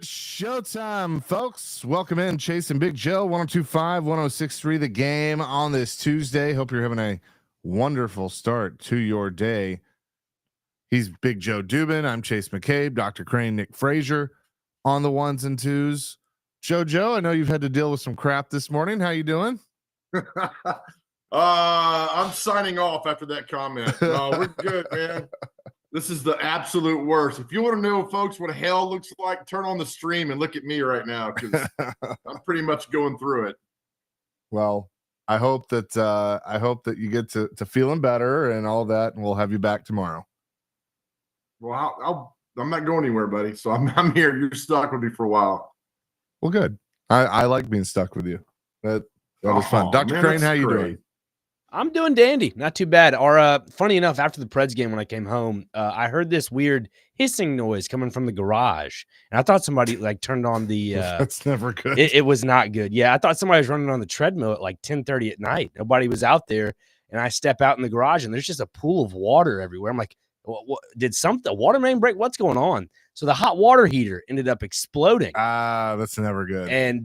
It's showtime, folks. Welcome in, Chase and Big Joe, 1025, 1063, the game on this Tuesday. Hope you're having a wonderful start to your day. He's Big Joe Dubin. I'm Chase McCabe, Dr. Crane, Nick Frazier on the ones and twos. Joe, I know you've had to deal with some crap this morning. How you doing? I'm signing off after that comment. No, we're good, man. This is the absolute worst. If you want to know, folks, what hell looks like, turn on the stream and look at me right now because I'm pretty much going through it. Well, I hope that you get to feeling better and all that, and we'll have you back tomorrow. Well, I'm not going anywhere, buddy. So I'm here. You're stuck with me for a while. Well, good. I like being stuck with you. That was fun. Dr. Crane, how you doing? I'm doing dandy, not too bad. Or funny enough, after the Preds game when I came home, I heard this weird hissing noise coming from the garage, and I thought somebody like turned on the. That's never good. It was not good. Yeah, I thought somebody was running on the treadmill at like 10:30 at night. Nobody was out there, and I step out in the garage, and there's just a pool of water everywhere. I'm like, what did the water main break? What's going on? So the hot water heater ended up exploding. That's never good. And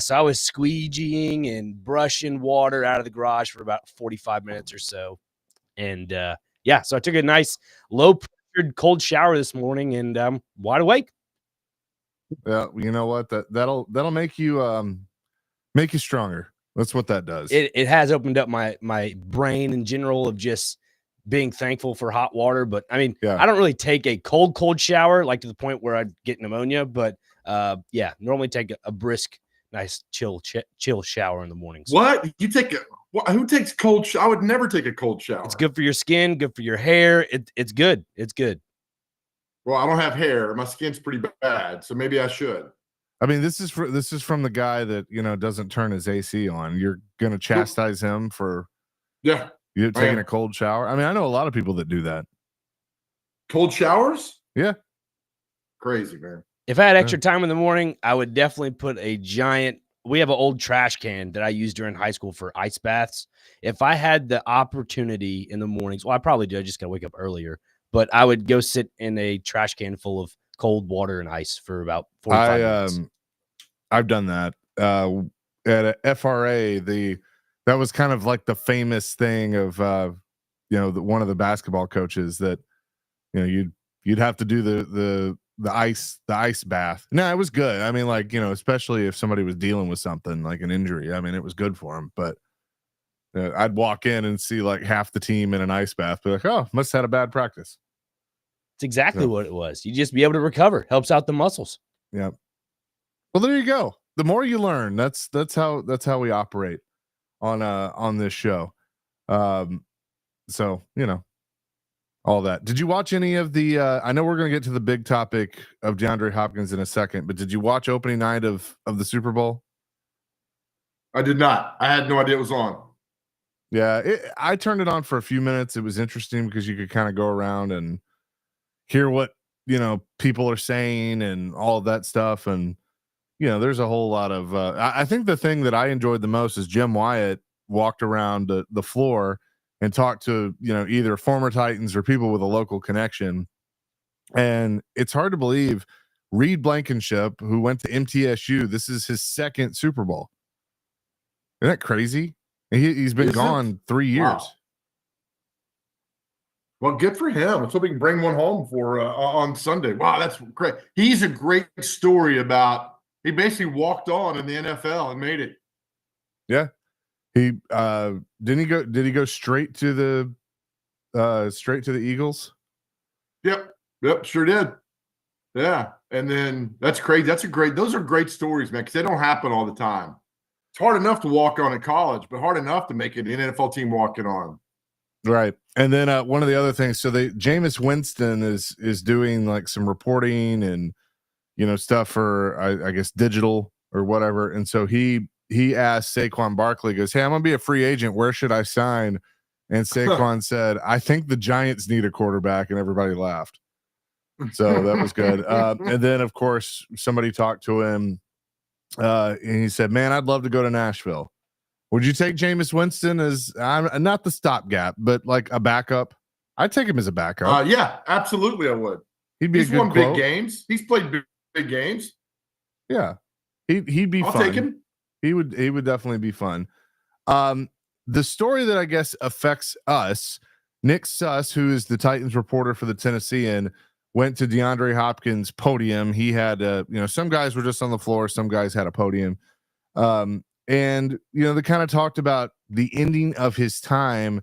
so I was squeegeeing and brushing water out of the garage for about 45 minutes or so. And so I took a nice low pressured cold shower this morning and I'm wide awake. Yeah, you know what? That'll make you stronger. That's what that does. It has opened up my brain in general of just being thankful for hot water. But I mean, I don't really take a cold shower, like to the point where I'd get pneumonia, but normally take a brisk, nice chill shower in the mornings. What? You take who takes cold shower? I would never take a cold shower. It's good for your skin, good for your hair. It's good. It's good. Well, I don't have hair. My skin's pretty bad, so maybe I should. I mean, this is from the guy that, doesn't turn his AC on. You're going to chastise him for you taking a cold shower? I mean, I know a lot of people that do that. Cold showers? Yeah. Crazy, man. If I had extra time in the morning, I would definitely put we have an old trash can that I used during high school for ice baths. If I had the opportunity in the mornings, well, I probably do. I just got to wake up earlier, but I would go sit in a trash can full of cold water and ice for about 45 minutes. I've done that. At a FRA, that was kind of like the famous thing of, one of the basketball coaches that, you'd have to do the ice bath. No, it was good. I mean, like, especially if somebody was dealing with something like an injury, I mean, it was good for them, but I'd walk in and see like half the team in an ice bath, be like, oh, must have had a bad practice. It's exactly what it was. You just be able to recover, helps out the muscles. Yeah. Well, there you go. The more you learn, that's how we operate on this show. So, all that. Did you watch any of the I know we're going to get to the big topic of DeAndre Hopkins in a second, but did you watch opening night of the Super Bowl? I did not. I had no idea it was on. Yeah, I turned it on for a few minutes. It was interesting because you could kind of go around and hear what, people are saying and all of that stuff. And, there's a whole lot of I think the thing that I enjoyed the most is Jim Wyatt walked around the floor and talked to, either former Titans or people with a local connection. And it's hard to believe Reed Blankenship, who went to MTSU, this is his second Super Bowl. Isn't that crazy? He's been gone 3 years. Wow. Well, good for him. Let's hope he can bring one home for on Sunday. Wow, that's great. He's a great story about he basically walked on in the NFL and made it. Yeah. He did he go straight to the Eagles? Yep, sure did. Yeah. And then that's crazy. Those are great stories, man, because they don't happen all the time. It's hard enough to walk on in college, but hard enough to make it an NFL team walking on. Right. And then one of the other things, so Jameis Winston is doing like some reporting and stuff for I guess digital or whatever. And so he asked Saquon Barkley, goes, "Hey, I'm gonna be a free agent. Where should I sign?" And Saquon said, "I think the Giants need a quarterback," and everybody laughed. So that was good. And then of course somebody talked to him and he said, "Man, I'd love to go to Nashville." Would you take Jameis Winston as not the stopgap, but like a backup? I'd take him as a backup. Yeah, absolutely, I would. He's won big games. He's played big games. Yeah, he'd be I'll fun. take him. He would definitely be fun. The story that I guess affects us, Nick Suss, who is the Titans reporter for the Tennessean, went to DeAndre Hopkins' podium. He had, some guys were just on the floor, some guys had a podium. And they kind of talked about the ending of his time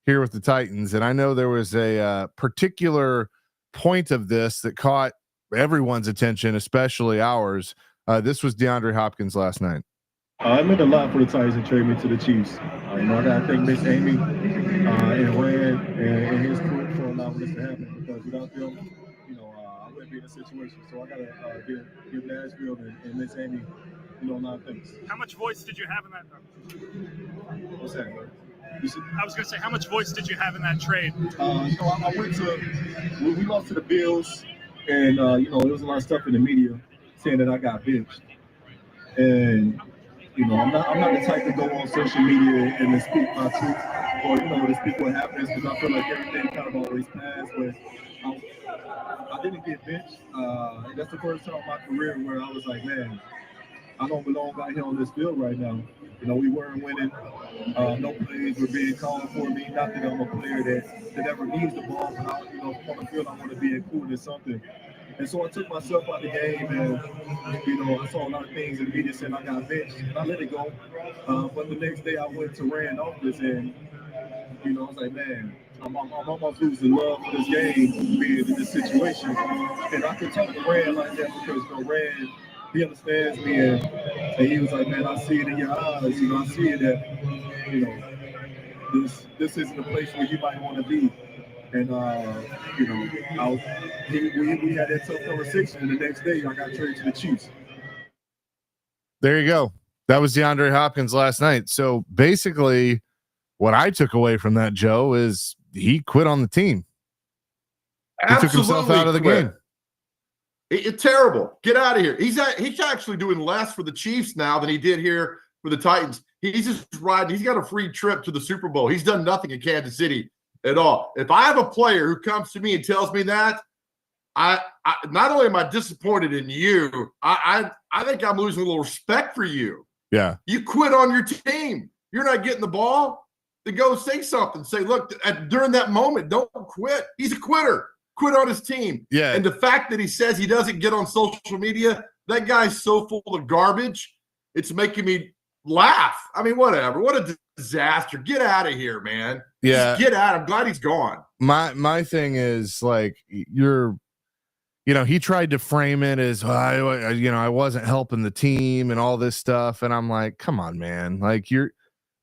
here with the Titans. And I know there was a particular point of this that caught everyone's attention, especially ours. This was DeAndre Hopkins last night. It meant a lot for the Titans to trade me to the Chiefs. I got to thank Miss Amy and Rand and his crew for allowing this to happen, because without them, I wouldn't be in a situation. So I got to give Nashville and Miss Amy, a lot of thanks. How much voice did you have in that? What's that? I was going to say, how much voice did you have in that trade? I went to, we lost to the Bills, and, there was a lot of stuff in the media saying that I got benched. And, I'm not the type to go on social media and to speak my truth, or, to speak what happens, because I feel like everything kind of always passed. But I didn't get benched. That's the first time in my career where I was like, man, I don't belong out here on this field right now. We weren't winning. No plays were being called for me. Not that I'm a player that ever needs the ball, but on the field I want to be included in something. And so I took myself out of the game, and I saw a lot of things in the media saying I got benched, and I let it go. But the next day I went to Rand's office, and I was like, man, I'm almost losing love for this game, being in this situation. And I could talk to Rand like that because Rand, he understands me, and he was like, man, I see it in your eyes. I see it that this isn't a place where you might want to be. And we had that tough conversation, and the next day I got traded to the Chiefs. There you go. That was DeAndre Hopkins last night. So basically, what I took away from that, Joe, is he quit on the team. He took himself out of the game. It's terrible. Get out of here. He's actually doing less for the Chiefs now than he did here for the Titans. He's just riding. He's got a free trip to the Super Bowl. He's done nothing in Kansas City at all. If I have a player who comes to me and tells me that, I not only am I disappointed in you, I think I'm losing a little respect for you. Yeah. You quit on your team. You're not getting the ball. Then go say something. Say, look, during that moment, don't quit. He's a quitter. Quit on his team. Yeah. And the fact that he says he doesn't get on social media, that guy's so full of garbage, it's making me laugh. I mean, whatever. What a disaster. Get out of here, man. Yeah. Just get out. I'm glad he's gone. My thing is, like, he tried to frame it as, I wasn't helping the team and all this stuff. And I'm like, come on, man. Like, you're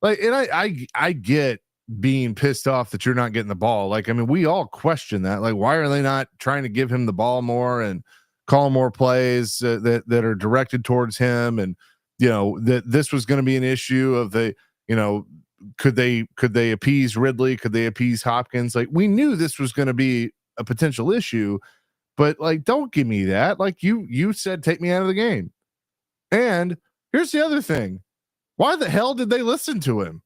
like, and I get being pissed off that you're not getting the ball. Like, I mean, we all question that. Like, why are they not trying to give him the ball more and call more plays that are directed towards him? And, that this was going to be an issue of could they appease Ridley? Could they appease Hopkins? Like, we knew this was going to be a potential issue, but like, don't give me that. Like, you said, take me out of the game. And here's the other thing. Why the hell did they listen to him?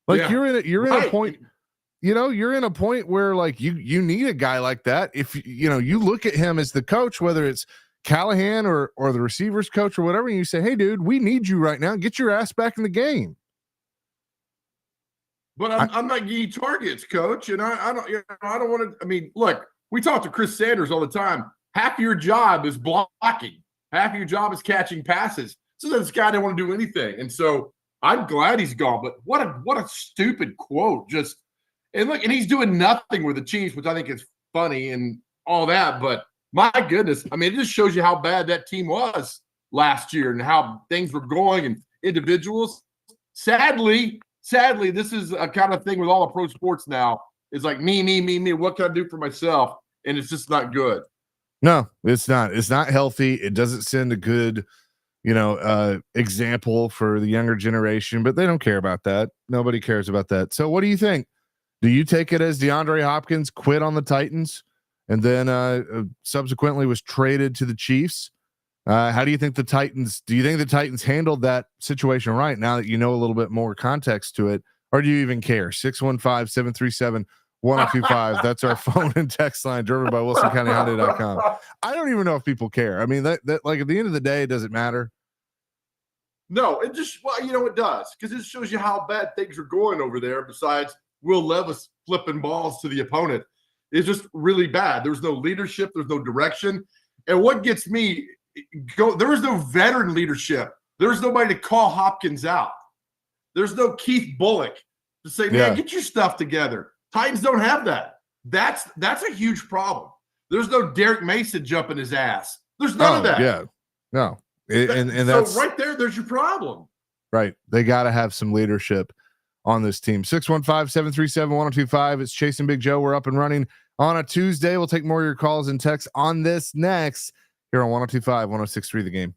Like, yeah. you're in a point, you're in a point where, like, you need a guy like that. If you look at him as the coach, whether it's Callahan or the receivers coach or whatever, and you say, hey dude, we need you right now. Get your ass back in the game. But I'm not getting targets, coach. And I don't want to, I mean, look, we talk to Chris Sanders all the time. Half of your job is blocking. Half of your job is catching passes. So this guy didn't want to do anything. And so I'm glad he's gone, but what a stupid quote. And he's doing nothing with the Chiefs, which I think is funny and all that. But my goodness, I mean, it just shows you how bad that team was last year and how things were going and individuals. Sadly, this is a kind of thing with all of pro sports now. It's like me. What can I do for myself? And it's just not good. No, it's not. It's not healthy. It doesn't send a good example for the younger generation, but they don't care about that. Nobody cares about that. So what do you think? Do you take it as DeAndre Hopkins quit on the Titans and then subsequently was traded to the Chiefs? How do you think the Titans handled that situation right now that you know a little bit more context to it? Or do you even care? 615-737-1037. 1025. That's our phone and text line, driven by WilsonCountyHyundai.com. I don't even know if people care. I mean, that like at the end of the day, does it matter? No, it just, well, it does, because it shows you how bad things are going over there. Besides Will Levis flipping balls to the opponent, it's just really bad. There's no leadership, there's no direction. And what gets me, there is no veteran leadership. There's nobody to call Hopkins out. There's no Keith Bullock to say, man, get your stuff together. Titans don't have that. That's a huge problem. There's no Derek Mason jumping his ass. There's none of that. Yeah, no. And so that's right there's your problem. Right. They got to have some leadership on this team. 615-737-1025. It's Chasing Big Joe. We're up and running on a Tuesday. We'll take more of your calls and texts on this next here on 1025, 1063 The Game.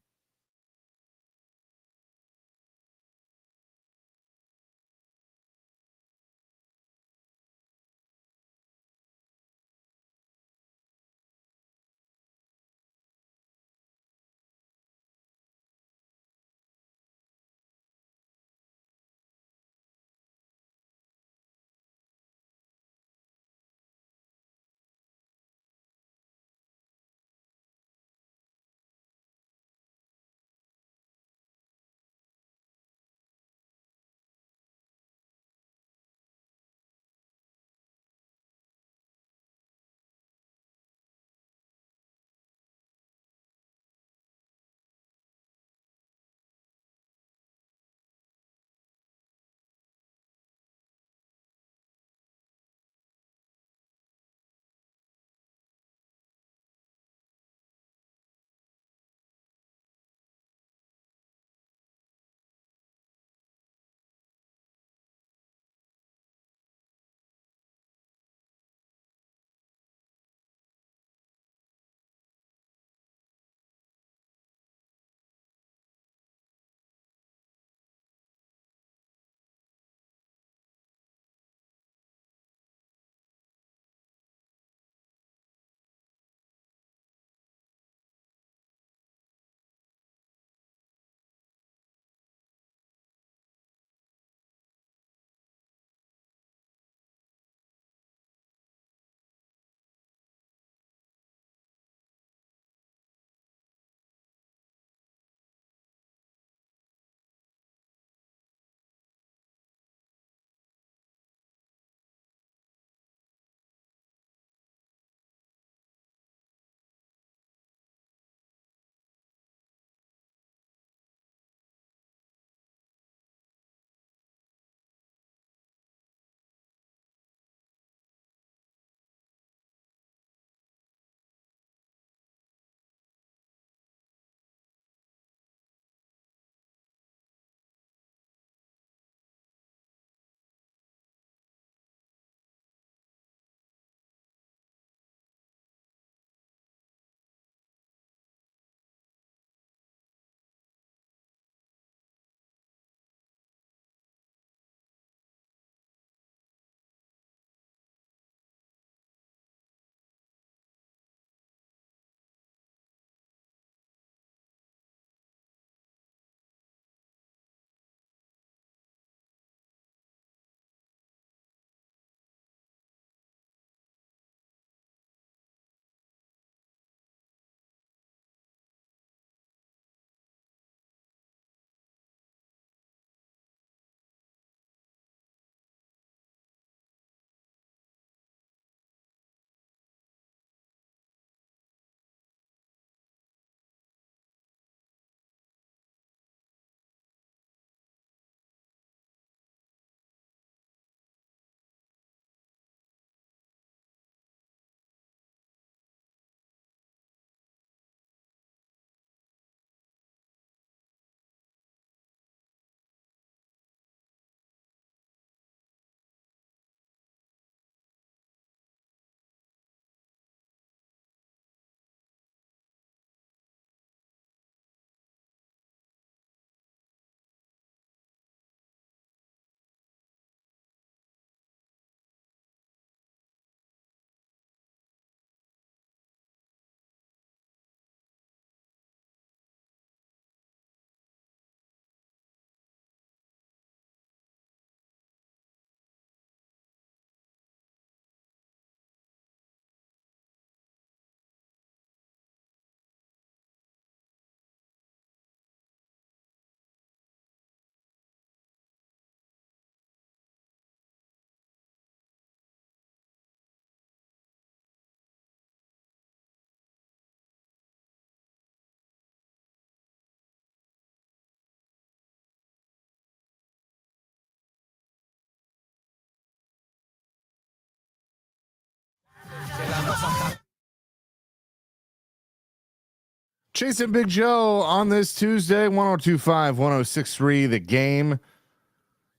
Chasing Big Joe on this Tuesday, 1025 1063, the game.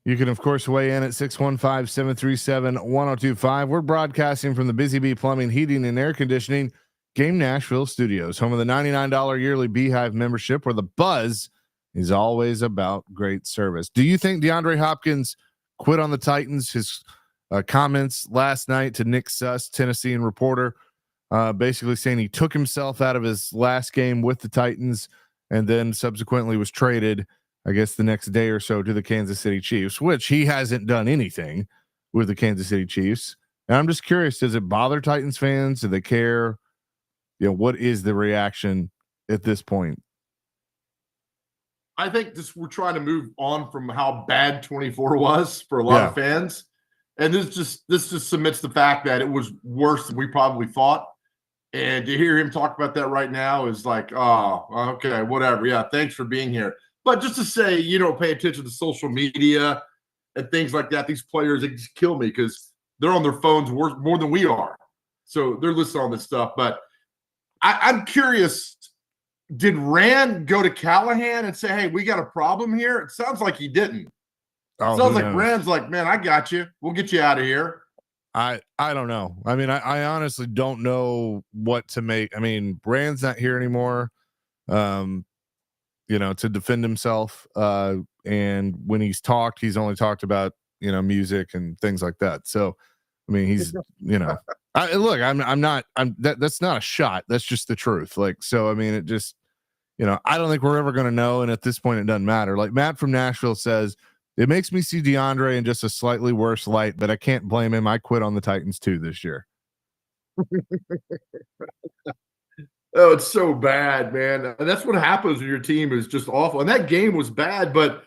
You can, of course, weigh in at 615 737 1025. We're broadcasting from the Busy Bee Plumbing, Heating, and Air Conditioning Game Nashville Studios, home of the $99 yearly Beehive membership, where the buzz is always about great service. Do you think DeAndre Hopkins quit on the Titans? His comments last night to Nick Suss, Tennessean reporter, basically saying he took himself out of his last game with the Titans and then subsequently was traded, I guess, the next day or so to the Kansas City Chiefs, which he hasn't done anything with the Kansas City Chiefs. And I'm just curious, does it bother Titans fans? Do they care? You know, what is the reaction at this point? I think we're trying to move on from how bad 24 was for a lot of fans. And this just cements the fact that it was worse than we probably thought. And to hear him talk about that right now is like, oh, okay, whatever. Yeah, thanks for being here. But just to say, you don't pay attention to social media and things like that, these players, they just kill me because they're on their phones more than we are. So they're listening on this stuff. But I'm curious, did Rand go to Callahan and say, hey, we got a problem here? It sounds like he didn't. Oh, sounds like Rand's like, man, I got you. We'll get you out of here. I don't know. I mean, I honestly don't know what to make. I mean, Rand's not here anymore, to defend himself. And when he's talked, he's only talked about, music and things like that. So, I mean, he's, that's not a shot. That's just the truth. Like, so, I mean, it just, I don't think we're ever going to know. And at this point, it doesn't matter. Like Matt from Nashville says, it makes me see DeAndre in just a slightly worse light, but I can't blame him. I quit on the Titans too this year. Oh, it's so bad, man. And that's what happens when your team is just awful. And that game was bad, but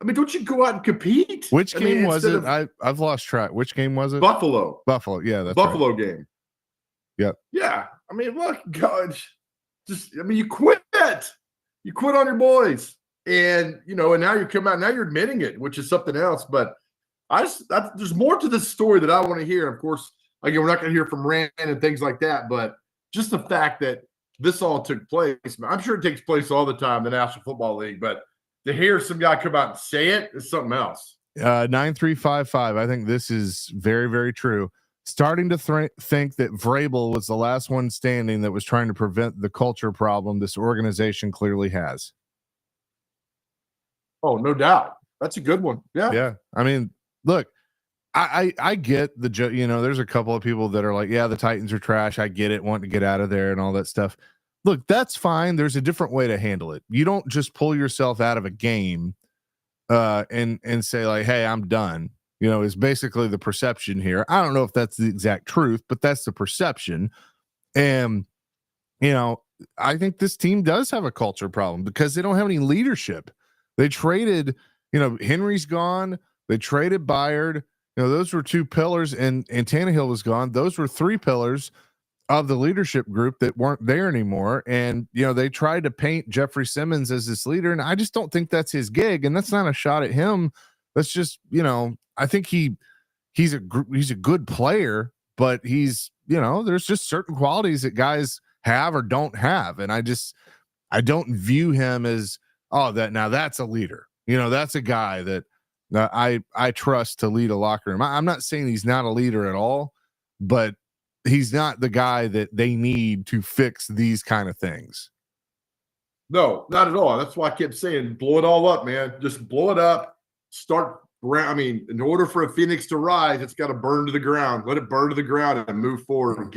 I mean, don't you go out and compete? Which game was it? I've lost track. Which game was it? Buffalo. Yeah, that's Buffalo right. Game. Yep. Yeah. I mean, look, God, you quit. You quit on your boys. And, and now you come out, now you're admitting it, which is something else. But there's more to this story that I want to hear. Of course, again, we're not going to hear from Rand and things like that, but just the fact that this all took place, I'm sure it takes place all the time, the National Football League, but to hear some guy come out and say it is something else. 9355. I think this is very, very true. Starting to think that Vrabel was the last one standing that was trying to prevent the culture problem this organization clearly has. Oh, no doubt. That's a good one. Yeah. Yeah. I mean, look, I get the joke. There's a couple of people that are like, yeah, the Titans are trash. I get it, wanting to get out of there and all that stuff. Look, that's fine. There's a different way to handle it. You don't just pull yourself out of a game and say like, hey, I'm done. Is basically the perception here. I don't know if that's the exact truth, but that's the perception. And, I think this team does have a culture problem because they don't have any leadership. They traded, Henry's gone. They traded Byard. Those were two pillars, and Tannehill was gone. Those were three pillars of the leadership group that weren't there anymore. And, they tried to paint Jeffrey Simmons as this leader, and I just don't think that's his gig. And that's not a shot at him. That's just, I think he's a good player, but he's, there's just certain qualities that guys have or don't have. And I don't view him as, that's a leader. That's a guy that I trust to lead a locker room. I'm not saying he's not a leader at all, but he's not the guy that they need to fix these kind of things. No, not at all. That's why I kept saying, blow it all up, man. Just blow it up. In order for a phoenix to rise, it's got to burn to the ground. Let it burn to the ground and move forward.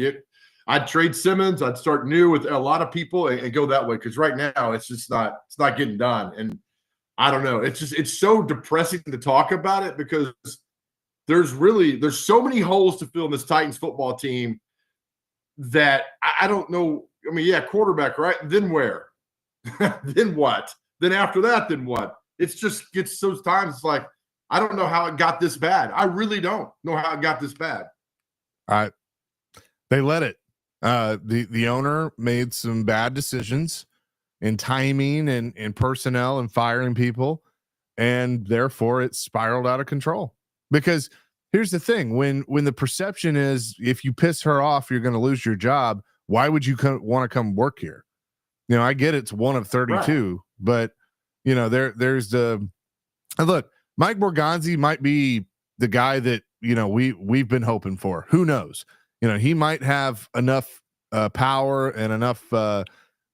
I'd trade Simmons. I'd start new with a lot of people and go that way. Because right now it's not getting done. And I don't know. It's so depressing to talk about it because there's so many holes to fill in this Titans football team that I don't know. I mean, yeah, quarterback, right? Then where? Then what? Then after that, then what? It's just gets those times. It's like, I don't know how it got this bad. I really don't know how it got this bad. They let it. The owner made some bad decisions in timing and personnel and firing people, and therefore it spiraled out of control. Because here's the thing: when the perception is if you piss her off, you're going to lose your job. Why would you want to come work here? You know, I get it's one of 32, but you know, there's the look, Mike Borgonzi might be the guy that, you know, we've been hoping for. Who knows? You know, he might have enough power and enough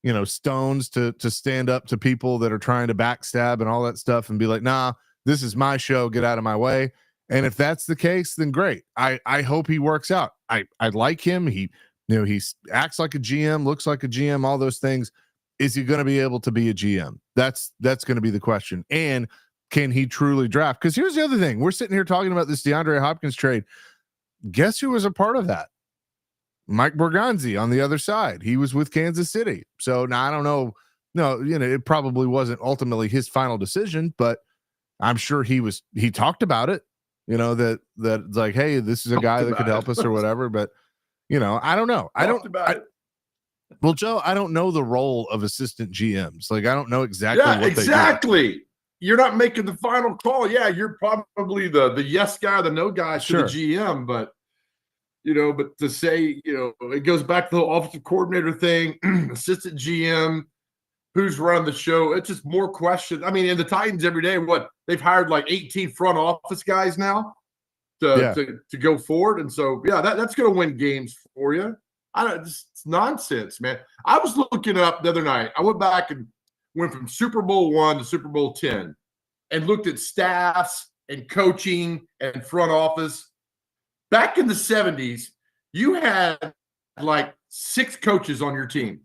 you know, stones to stand up to people that are trying to backstab and all that stuff and be like, nah, this is my show, get out of my way. And if that's the case, then great. I hope he works out. I like him. He, you know, he acts like a GM, looks like a GM, all those things. Is he going to be able to be a GM? That's going to be the question. And can he truly draft? Because here's the other thing. We're sitting here talking about this DeAndre Hopkins trade. Guess who was a part of that? Mike Borgonzi on the other side. He was with Kansas City. So now I don't know. No, you know, it probably wasn't ultimately his final decision, but I'm sure he talked about it, you know, that like, hey, this is a guy that could help us or whatever. But, you know, I don't know. Well, Joe, I don't know the role of assistant GMs. Like, I don't know exactly what exactly. They do. You're not making the final call. Yeah, you're probably the yes guy, the no guy to the GM, but you know, but to say, you know, it goes back to the offensive coordinator thing, assistant GM, who's running the show. It's just more questions. I mean, in the Titans every day, they've hired like 18 front office guys now to go forward. And so, yeah, that's going to win games for you. It's nonsense, man. I was looking up the other night. I went back and went from Super Bowl I to Super Bowl X and looked at staffs and coaching and front office. Back in the 70s, you had like 6 coaches on your team.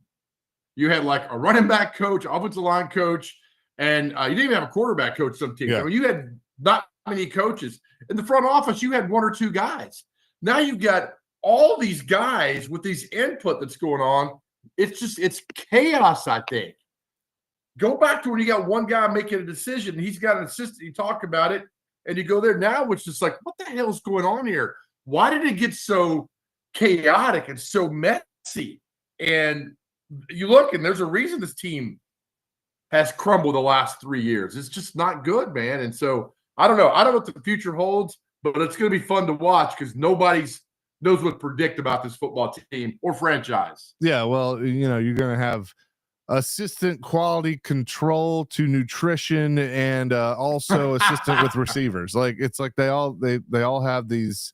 You had like a running back coach, offensive line coach, and you didn't even have a quarterback coach some teams. Yeah. I mean, you had not many coaches. In the front office, you had 1 or 2 guys. Now you've got all these guys with these input that's going on. It's chaos, I think. Go back to when you got one guy making a decision. He's got an assistant. You talk about it, and you go there. Now it's just like, what the hell is going on here? Why did it get so chaotic and so messy? And you look, and there's a reason this team has crumbled the last 3 years. It's just not good, man. And so I don't know. I don't know what the future holds, but it's going to be fun to watch because nobody's knows what to predict about this football team or franchise. Yeah, well, you know, you're going to have assistant quality control to nutrition and also assistant with receivers. Like, it's like they all have these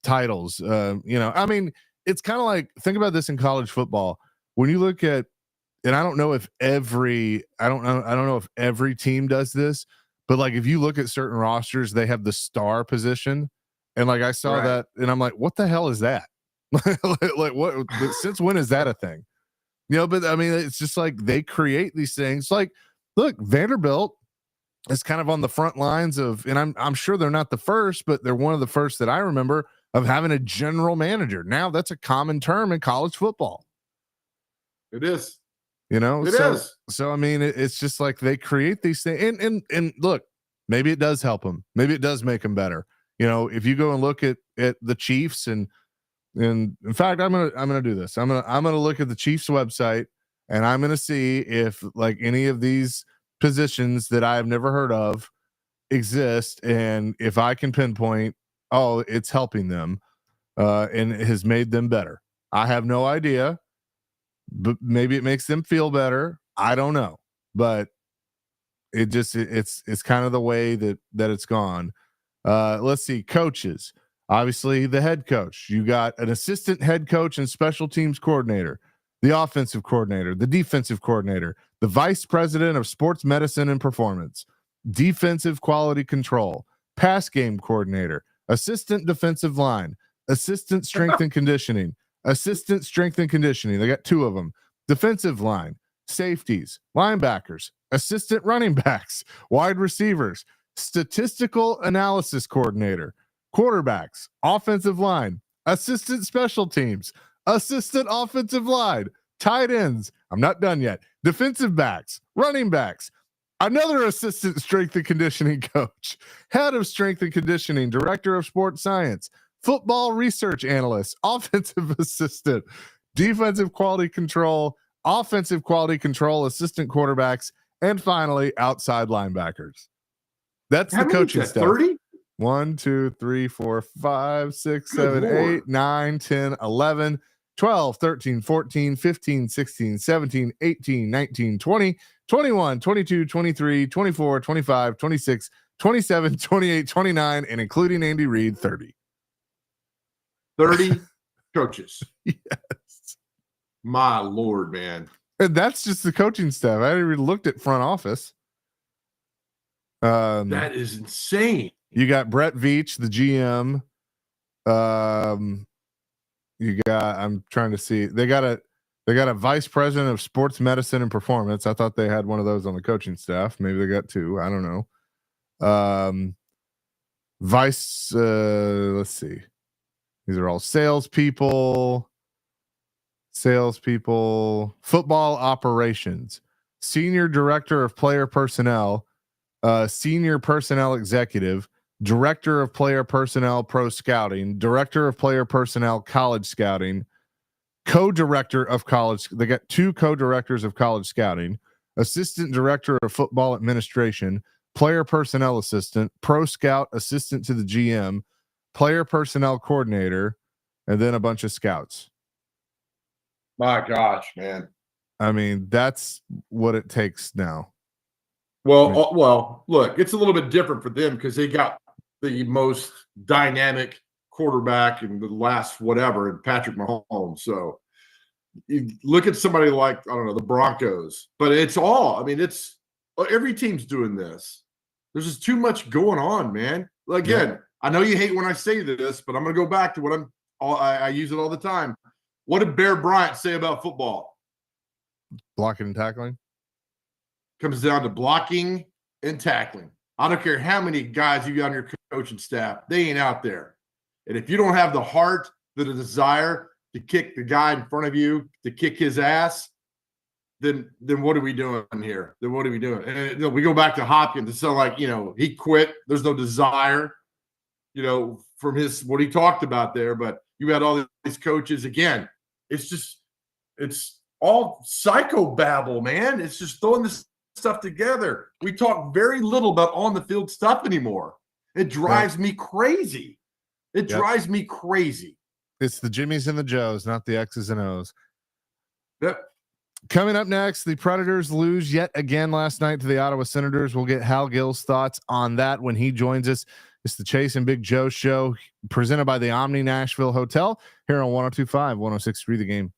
titles. You know, I mean, it's kind of like, think about this in college football. When you look at, and I don't know if every team does this, but like if you look at certain rosters, they have the star position. And like I saw that and I'm like, what the hell is that? Like what, since when is that a thing? You know, but I mean, it's just like they create these things. Like, look, Vanderbilt is kind of on the front lines of, and I'm sure they're not the first, but they're one of the first that I remember of having a general manager. Now that's a common term in college football. It is. You know, it is. So I mean, it's just like they create these things, and look, maybe it does help them. Maybe it does make them better. You know, if you go and look at the Chiefs, and in fact, I'm gonna do this. I'm gonna look at the Chiefs website, and I'm gonna see if like any of these positions that I have never heard of exist, and if I can pinpoint, oh, it's helping them, and it has made them better. I have no idea, but maybe it makes them feel better. I don't know, but it's kind of the way that it's gone. Let's see, coaches. Obviously, the head coach. You got an assistant head coach and special teams coordinator, the offensive coordinator, the defensive coordinator, the vice president of sports medicine and performance, defensive quality control, pass game coordinator, assistant defensive line, assistant strength and conditioning, assistant strength and conditioning. They got 2 of them. Defensive line, safeties, linebackers, assistant running backs, wide receivers, statistical analysis coordinator, quarterbacks, offensive line, assistant special teams, assistant offensive line, tight ends. I'm not done yet. Defensive backs, running backs, another assistant strength and conditioning coach, head of strength and conditioning, director of sports science, football research analyst, offensive assistant, defensive quality control, offensive quality control, assistant quarterbacks, and finally outside linebackers. That's the coaching stuff. 30? 1, 2, 3, 4, 5, 6, 7, 8, 9, 10, 11, 12, 13, 14, 15, 16, 17, 18, 19, 20, 21, 22, 23, 24, 25, 26, 27, 28, 29, and including Andy Reid, 30. 30 coaches. Yes. My Lord, man. And that's just the coaching staff. I haven't even looked at front office. That is insane. You got Brett Veach, the GM. You got, I'm trying to see. They got a vice president of sports medicine and performance. I thought they had one of those on the coaching staff. Maybe they got two. I don't know. Vice, let's see. These are all salespeople, football operations, senior director of player personnel, senior personnel executive, director of player personnel pro scouting, director of player personnel college scouting, co-director of college. They got two co-directors of college scouting, assistant director of football administration, player personnel assistant, pro scout assistant to the GM, player personnel coordinator, and then a bunch of scouts. My gosh, man. I mean, that's what it takes now. Well, look, it's a little bit different for them because they got the most dynamic quarterback in the last whatever, and Patrick Mahomes. So you look at somebody like, I don't know, the Broncos, but it's every team's doing this. There's just too much going on, man. Again, I know you hate when I say this, but I'm going to go back to what I use it all the time. What did Bear Bryant say about football? Blocking and tackling. Comes down to blocking and tackling. I don't care how many guys you got on your coaching staff, they ain't out there. And if you don't have the heart, the desire to kick the guy in front of you, to kick his ass, then what are we doing here? Then what are we doing? And we go back to Hopkins. It's so like, he quit. There's no desire, from what he talked about there. But you had all these coaches again. It's all psychobabble, man. It's just throwing this stuff together. We talk very little about on the field stuff anymore. It drives me crazy. Drives me crazy. It's the Jimmies and the Joes, not the X's and O's. Yep. Coming up next, the Predators lose yet again last night to the Ottawa Senators. We'll get Hal Gill's thoughts on that when he joins us. It's the Chase and Big Joe show presented by the Omni Nashville Hotel here on 102.5, 106.3 The Game.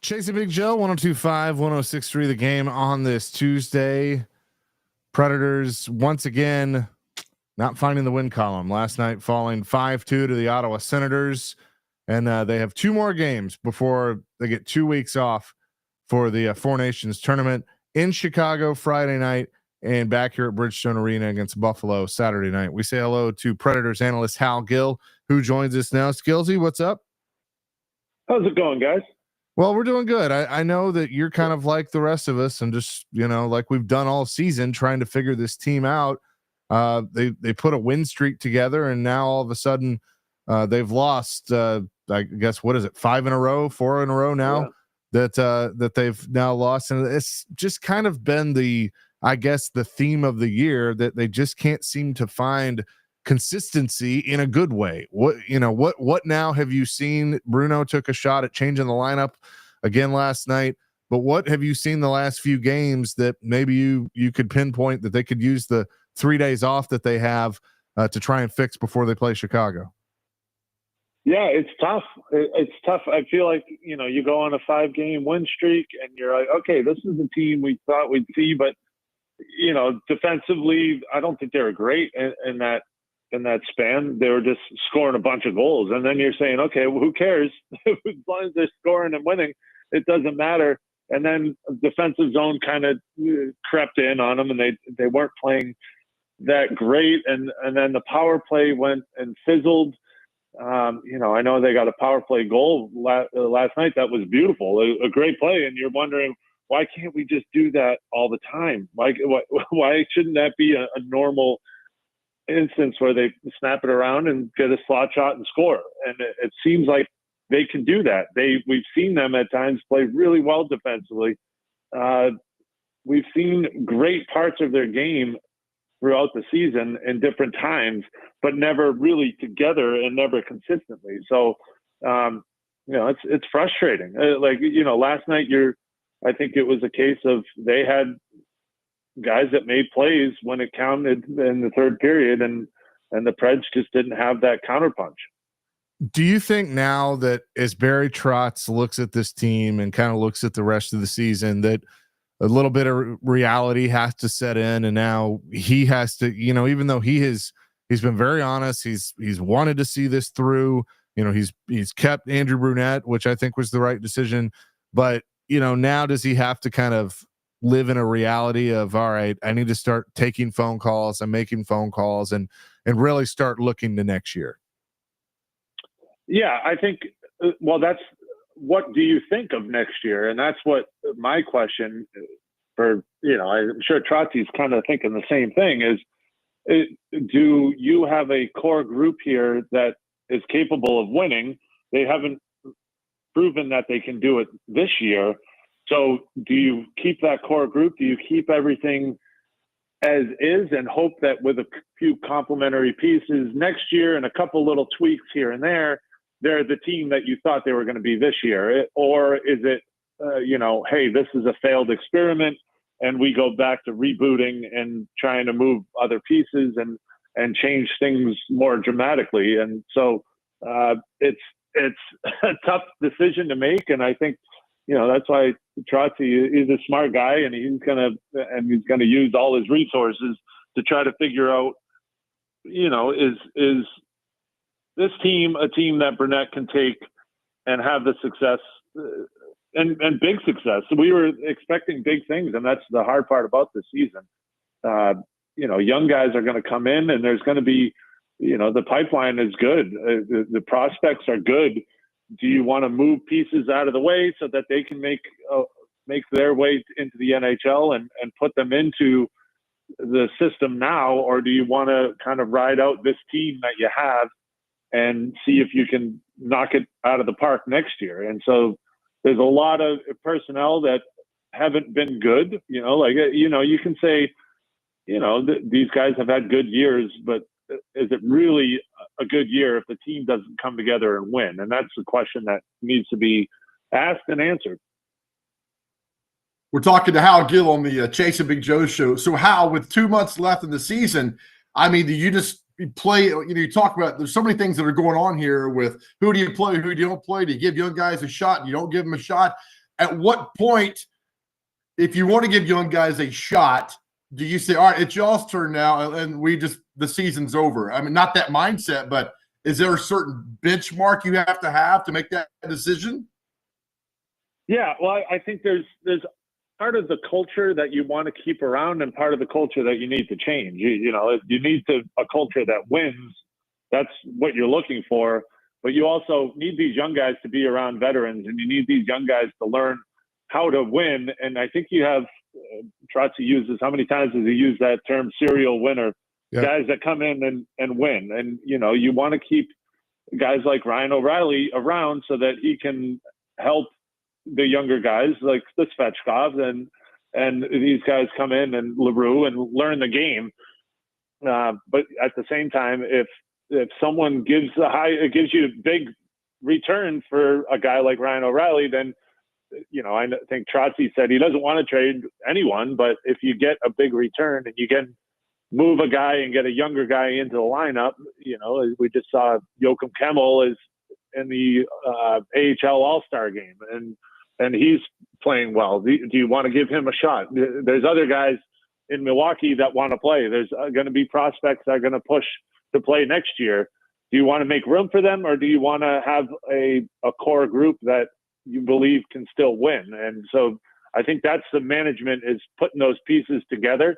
Chasing Big Joe, 1025, 1063, the game on this Tuesday. Predators once again not finding the win column. Last night falling 5-2 to the Ottawa Senators. And they have 2 more games before they get 2 weeks off for the Four Nations tournament in Chicago Friday night and back here at Bridgestone Arena against Buffalo Saturday night. We say hello to Predators analyst Hal Gill, who joins us now. Skillsy, what's up? How's it going, guys? Well, we're doing good. I know that you're kind of like the rest of us and just, like we've done all season trying to figure this team out. They put a win streak together and now all of a sudden they've lost, I guess, what is it? 4 in a row now that they've now lost. And it's just kind of been the theme of the year that they just can't seem to find consistency in a good way. What now have you seen? Bruno took a shot at changing the lineup again last night, but what have you seen the last few games that maybe you could pinpoint that they could use the 3 days off that they have to try and fix before they play Chicago? Yeah, it's tough. It's tough. I feel like, you go on a 5-game win streak and you're like, okay, this is the team we thought we'd see, but defensively, I don't think they were great in that span. They were just scoring a bunch of goals. And then you're saying, okay, well, who cares? As long as they're scoring and winning, it doesn't matter. And then defensive zone kind of crept in on them and they weren't playing that great. And then the power play went and fizzled. I know they got a power play goal last night. That was beautiful. A great play. And you're wondering, why can't we just do that all the time? Why shouldn't that be a normal instance where they snap it around and get a slot shot and score? And it seems like they can do that. We've seen them at times play really well defensively. We've seen great parts of their game throughout the season in different times, but never really together and never consistently. So, it's frustrating. Last night I think it was a case of they had guys that made plays when it counted in the third period, and the Preds just didn't have that counterpunch. Do you think now that as Barry Trotz looks at this team and kind of looks at the rest of the season that a little bit of reality has to set in, and now he has to, even though he's been very honest, he's wanted to see this through, he's kept Andrew Brunette, which I think was the right decision, but now does he have to kind of live in a reality of, all right, I need to start taking phone calls and making phone calls and really start looking to next year? Yeah, I think, that's what do you think of next year? And that's what my question I'm sure Trotzi's kind of thinking the same thing is, do you have a core group here that is capable of winning? They haven't proven that they can do it this year. So do you keep that core group? Do you keep everything as is and hope that with a few complementary pieces next year and a couple little tweaks here and there, they're the team that you thought they were going to be this year? Or is it, hey, this is a failed experiment and we go back to rebooting and trying to move other pieces and change things more dramatically? And so it's a tough decision to make. And I think, that's why Trotzi is a smart guy, and he's gonna use all his resources to try to figure out, is this team a team that Brunette can take and have the success and big success? So we were expecting big things, and that's the hard part about this season. Young guys are going to come in, and there's going to be, the pipeline is good. The prospects are good. Do you want to move pieces out of the way so that they can make their way into the NHL and put them into the system now? Or do you want to kind of ride out this team that you have and see if you can knock it out of the park next year? And so there's a lot of personnel that haven't been good, you can say, these guys have had good years, but is it really a good year if the team doesn't come together and win? And that's the question that needs to be asked and answered. We're talking to Hal Gill on the Chasing Big Joe show. So Hal, with 2 months left in the season, I mean, do you just play, you talk about, there's so many things that are going on here with who do you play, who do you don't play? Do you give young guys a shot? You don't give them a shot. at what point, if you want to give young guys a shot, do you say, all right, it's y'all's turn now, and the season's over? I mean, not that mindset, but is there a certain benchmark you have to make that decision? Yeah, well, I think there's part of the culture that you want to keep around and part of the culture that you need to change. You know, you need a culture that wins. That's what you're looking for. But you also need these young guys to be around veterans, and you need these young guys to learn how to win. And I think you have, Trotzy uses, how many times has he used that term, serial winner? Yeah. Guys that come in and win. And, you know, you want to keep guys like Ryan O'Reilly around so that he can help the younger guys like the Svechkov and these guys come in and LaRue and learn the game. But at the same time, if someone gives you a big return for a guy like Ryan O'Reilly, then, you know, I think Trotzy said he doesn't want to trade anyone, but if you get a big return and you can move a guy and get a younger guy into the lineup, you know, we just saw Joachim Kemmel is in the AHL All-Star game and he's playing well. Do you want to give him a shot? There's other guys in Milwaukee that want to play. There's going to be prospects that are going to push to play next year. Do you want to make room for them, or do you want to have a core group that you believe can still win? And so I think that's the management, is putting those pieces together.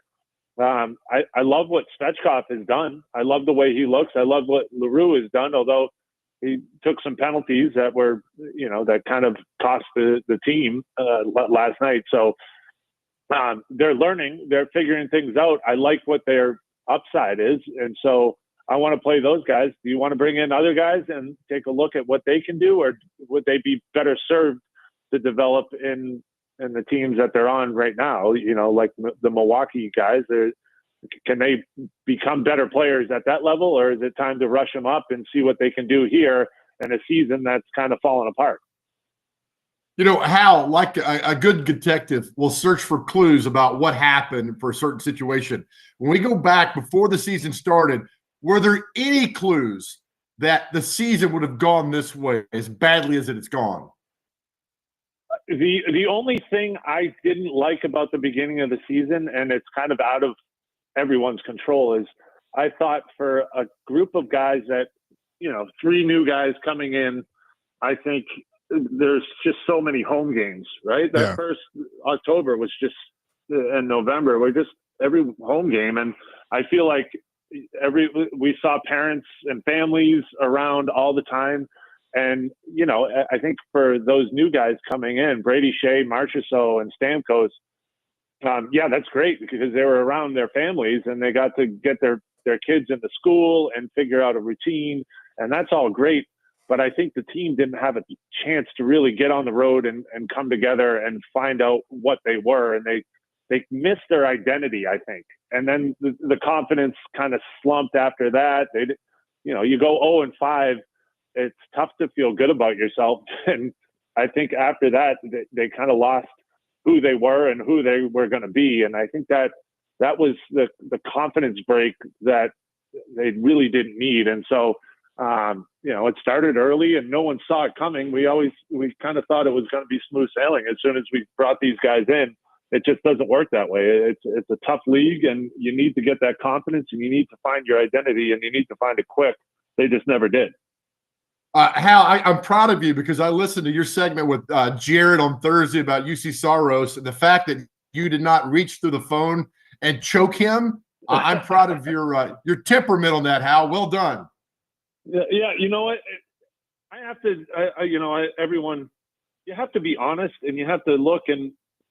I love what Svechkov has done. I love the way he looks. I love what LaRue has done, although he took some penalties that were, you know, that kind of cost the team last night. So they're learning, they're figuring things out. I like what their upside is. And so I want to play those guys. Do you want to bring in other guys and take a look at what they can do, or would they be better served to develop in the teams that they're on right now? You know, like the Milwaukee guys, can they become better players at that level, or is it time to rush them up and see what they can do here in a season that's kind of fallen apart? You know, Hal, like a good detective, will search for clues about what happened for a certain situation. When we go back before the season started, were there any clues that the season would have gone this way as badly as it's gone? The only thing I didn't like about the beginning of the season, and it's kind of out of everyone's control, is I thought for a group of guys that, you know, 3 new guys coming in, I think there's just so many home games, right? That first October was just, and November were just every home game. And I feel like we saw parents and families around all the time. And, you know, I think for those new guys coming in, Brady Shea, Marchessault, and Stamkos, yeah, that's great because they were around their families and they got to get their kids into school and figure out a routine. And that's all great. But I think the team didn't have a chance to really get on the road and come together and find out what they were. And they missed their identity, I think. And then the confidence kind of slumped after that. You know, you go 0-5, it's tough to feel good about yourself. And I think after that, they kind of lost who they were and who they were going to be. And I think that was the confidence break that they really didn't need. And so, you know, it started early and no one saw it coming. We kind of thought it was going to be smooth sailing as soon as we brought these guys in. It just doesn't work that way. It's a tough league, and you need to get that confidence, and you need to find your identity, and you need to find it quick. They just never did. Hal, I'm proud of you because I listened to your segment with Jared on Thursday about UC Saros, and the fact that you did not reach through the phone and choke him. I'm proud of your temperament on that, Hal. Well done. Yeah, you know what? I have to, everyone, you have to be honest, and you have to look. And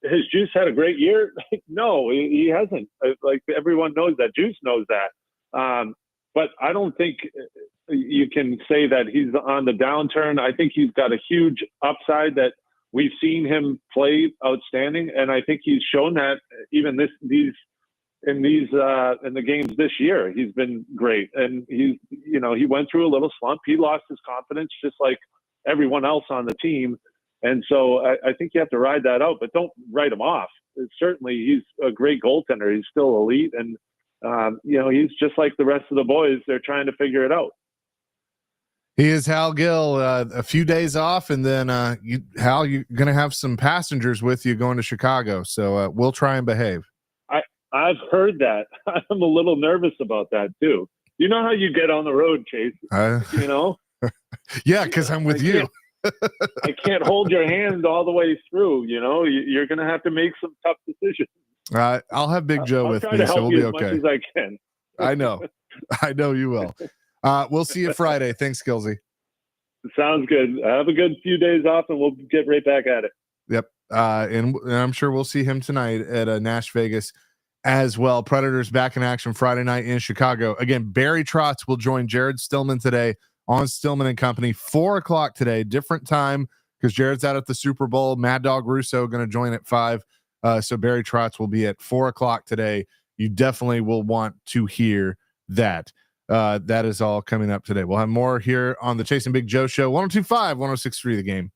has Juice had a great year? No, he hasn't. Like, everyone knows that. Juice knows that. But I don't think you can say that he's on the downturn. I think he's got a huge upside that we've seen him play outstanding, and I think he's shown that even in the games this year, he's been great. And he went through a little slump. He lost his confidence just like everyone else on the team. And so I think you have to ride that out, but don't write him off. Certainly he's a great goaltender. He's still elite. And, he's just like the rest of the boys. They're trying to figure it out. He is Hal Gill. A few days off, and then Hal, you're gonna have some passengers with you going to Chicago. So we'll try and behave. I've heard that. I'm a little nervous about that too. You know how you get on the road, Chase? You know? Yeah, because I'm with you. I can't hold your hand all the way through. You know, you're going to have to make some tough decisions. I'll have Big Joe I'll with try me, to so help we'll you be as much okay. as I can. I know you will. We'll see you Friday. Thanks, Gilsey. Sounds good. Have a good few days off, and we'll get right back at it. Yep. And I'm sure we'll see him tonight at Nash Vegas as well. Predators back in action Friday night in Chicago. Again, Barry Trotz will join Jared Stillman today on Stillman and Company, 4:00 today, different time because Jared's out at the Super Bowl. Mad Dog Russo going to join at 5. So Barry Trotz will be at 4:00 today. You definitely will want to hear that. That is all coming up today. We'll have more here on the Chasing Big Joe Show, 102.5, 106.3 The Game.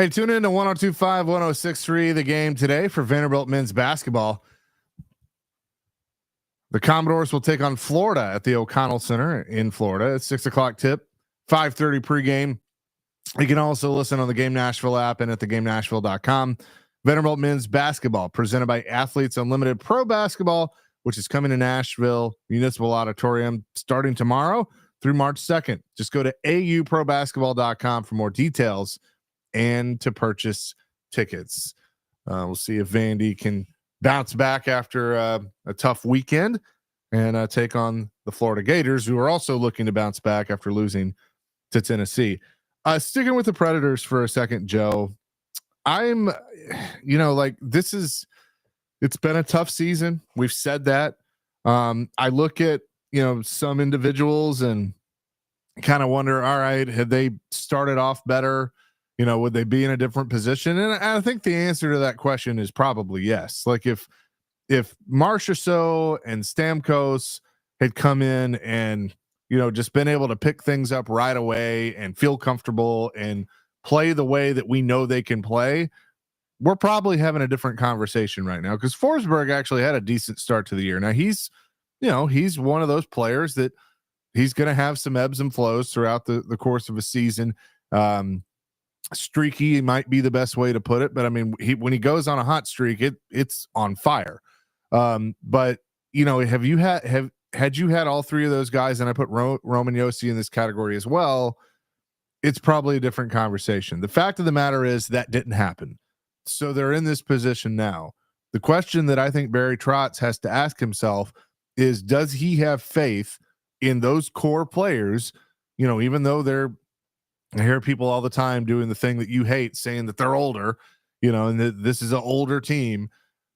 Hey, tune in to 102.5, 106.3, the game today for Vanderbilt men's basketball. The Commodores will take on Florida at the O'Connell Center in Florida. It's 6 o'clock tip, 5:30 pregame. You can also listen on the Game Nashville app and at theGameNashville.com. Vanderbilt men's basketball presented by Athletes Unlimited Pro Basketball, which is coming to Nashville Municipal Auditorium starting tomorrow through March 2nd. Just go to auprobasketball.com for more details and to purchase tickets. We'll see if Vandy can bounce back after a tough weekend and take on the Florida Gators, who are also looking to bounce back after losing to Tennessee. Sticking with the Predators for a second, Joe, it's been a tough season. We've said that. I look at, some individuals and kind of wonder, all right, had they started off better? Would they be in a different position? And I think the answer to that question is probably yes. Like if Marchessault and Stamkos had come in and, just been able to pick things up right away and feel comfortable and play the way that we know they can play, we're probably having a different conversation right now, because Forsberg actually had a decent start to the year. Now he's one of those players that he's going to have some ebbs and flows throughout the course of a season. Streaky might be the best way to put it, but I mean, when he goes on a hot streak, it's on fire. But had you had all three of those guys, and I put Roman Josi in this category as well, it's probably a different conversation. The fact of the matter is that didn't happen. So they're in this position now. The question that I think Barry Trotz has to ask himself is, does he have faith in those core players? Even though I hear people all the time doing the thing that you hate, saying that they're older, and that this is an older team.